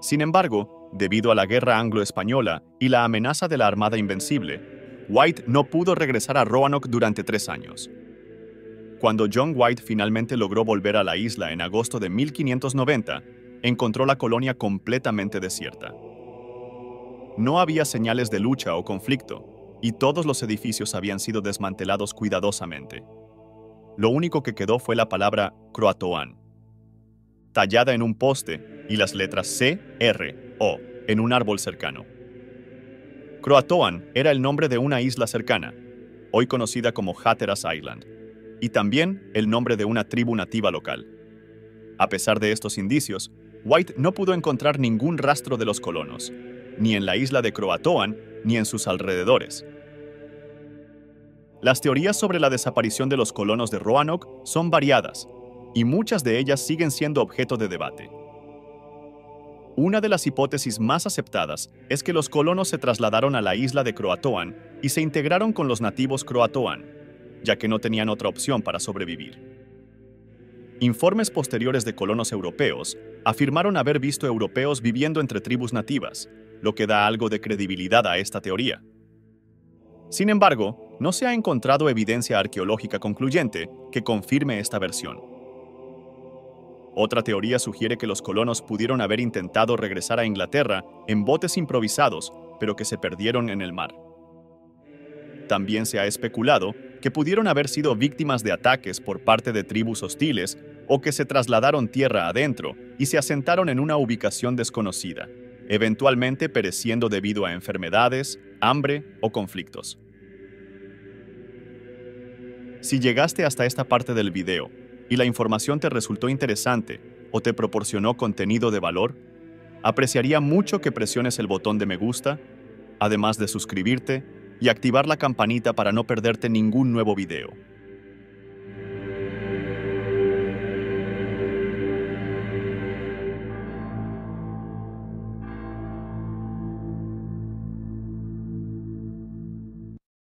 Sin embargo, debido a la Guerra Anglo-Española y la amenaza de la Armada Invencible, White no pudo regresar a Roanoke durante 3 años. Cuando John White finalmente logró volver a la isla en agosto de 1590, encontró la colonia completamente desierta. No había señales de lucha o conflicto, y todos los edificios habían sido desmantelados cuidadosamente. Lo único que quedó fue la palabra Croatoan, tallada en un poste, y las letras C, R, O, en un árbol cercano. Croatoan era el nombre de una isla cercana, hoy conocida como Hatteras Island, y también el nombre de una tribu nativa local. A pesar de estos indicios, White no pudo encontrar ningún rastro de los colonos, ni en la isla de Croatoan ni en sus alrededores. Las teorías sobre la desaparición de los colonos de Roanoke son variadas, y muchas de ellas siguen siendo objeto de debate. Una de las hipótesis más aceptadas es que los colonos se trasladaron a la isla de Croatoan y se integraron con los nativos Croatoan, ya que no tenían otra opción para sobrevivir. Informes posteriores de colonos europeos afirmaron haber visto europeos viviendo entre tribus nativas, lo que da algo de credibilidad a esta teoría. Sin embargo, no se ha encontrado evidencia arqueológica concluyente que confirme esta versión. Otra teoría sugiere que los colonos pudieron haber intentado regresar a Inglaterra en botes improvisados, pero que se perdieron en el mar. También se ha especulado que pudieron haber sido víctimas de ataques por parte de tribus hostiles o que se trasladaron tierra adentro y se asentaron en una ubicación desconocida, eventualmente pereciendo debido a enfermedades, hambre o conflictos. Si llegaste hasta esta parte del video y la información te resultó interesante o te proporcionó contenido de valor, apreciaría mucho que presiones el botón de me gusta, además de suscribirte y activar la campanita para no perderte ningún nuevo video.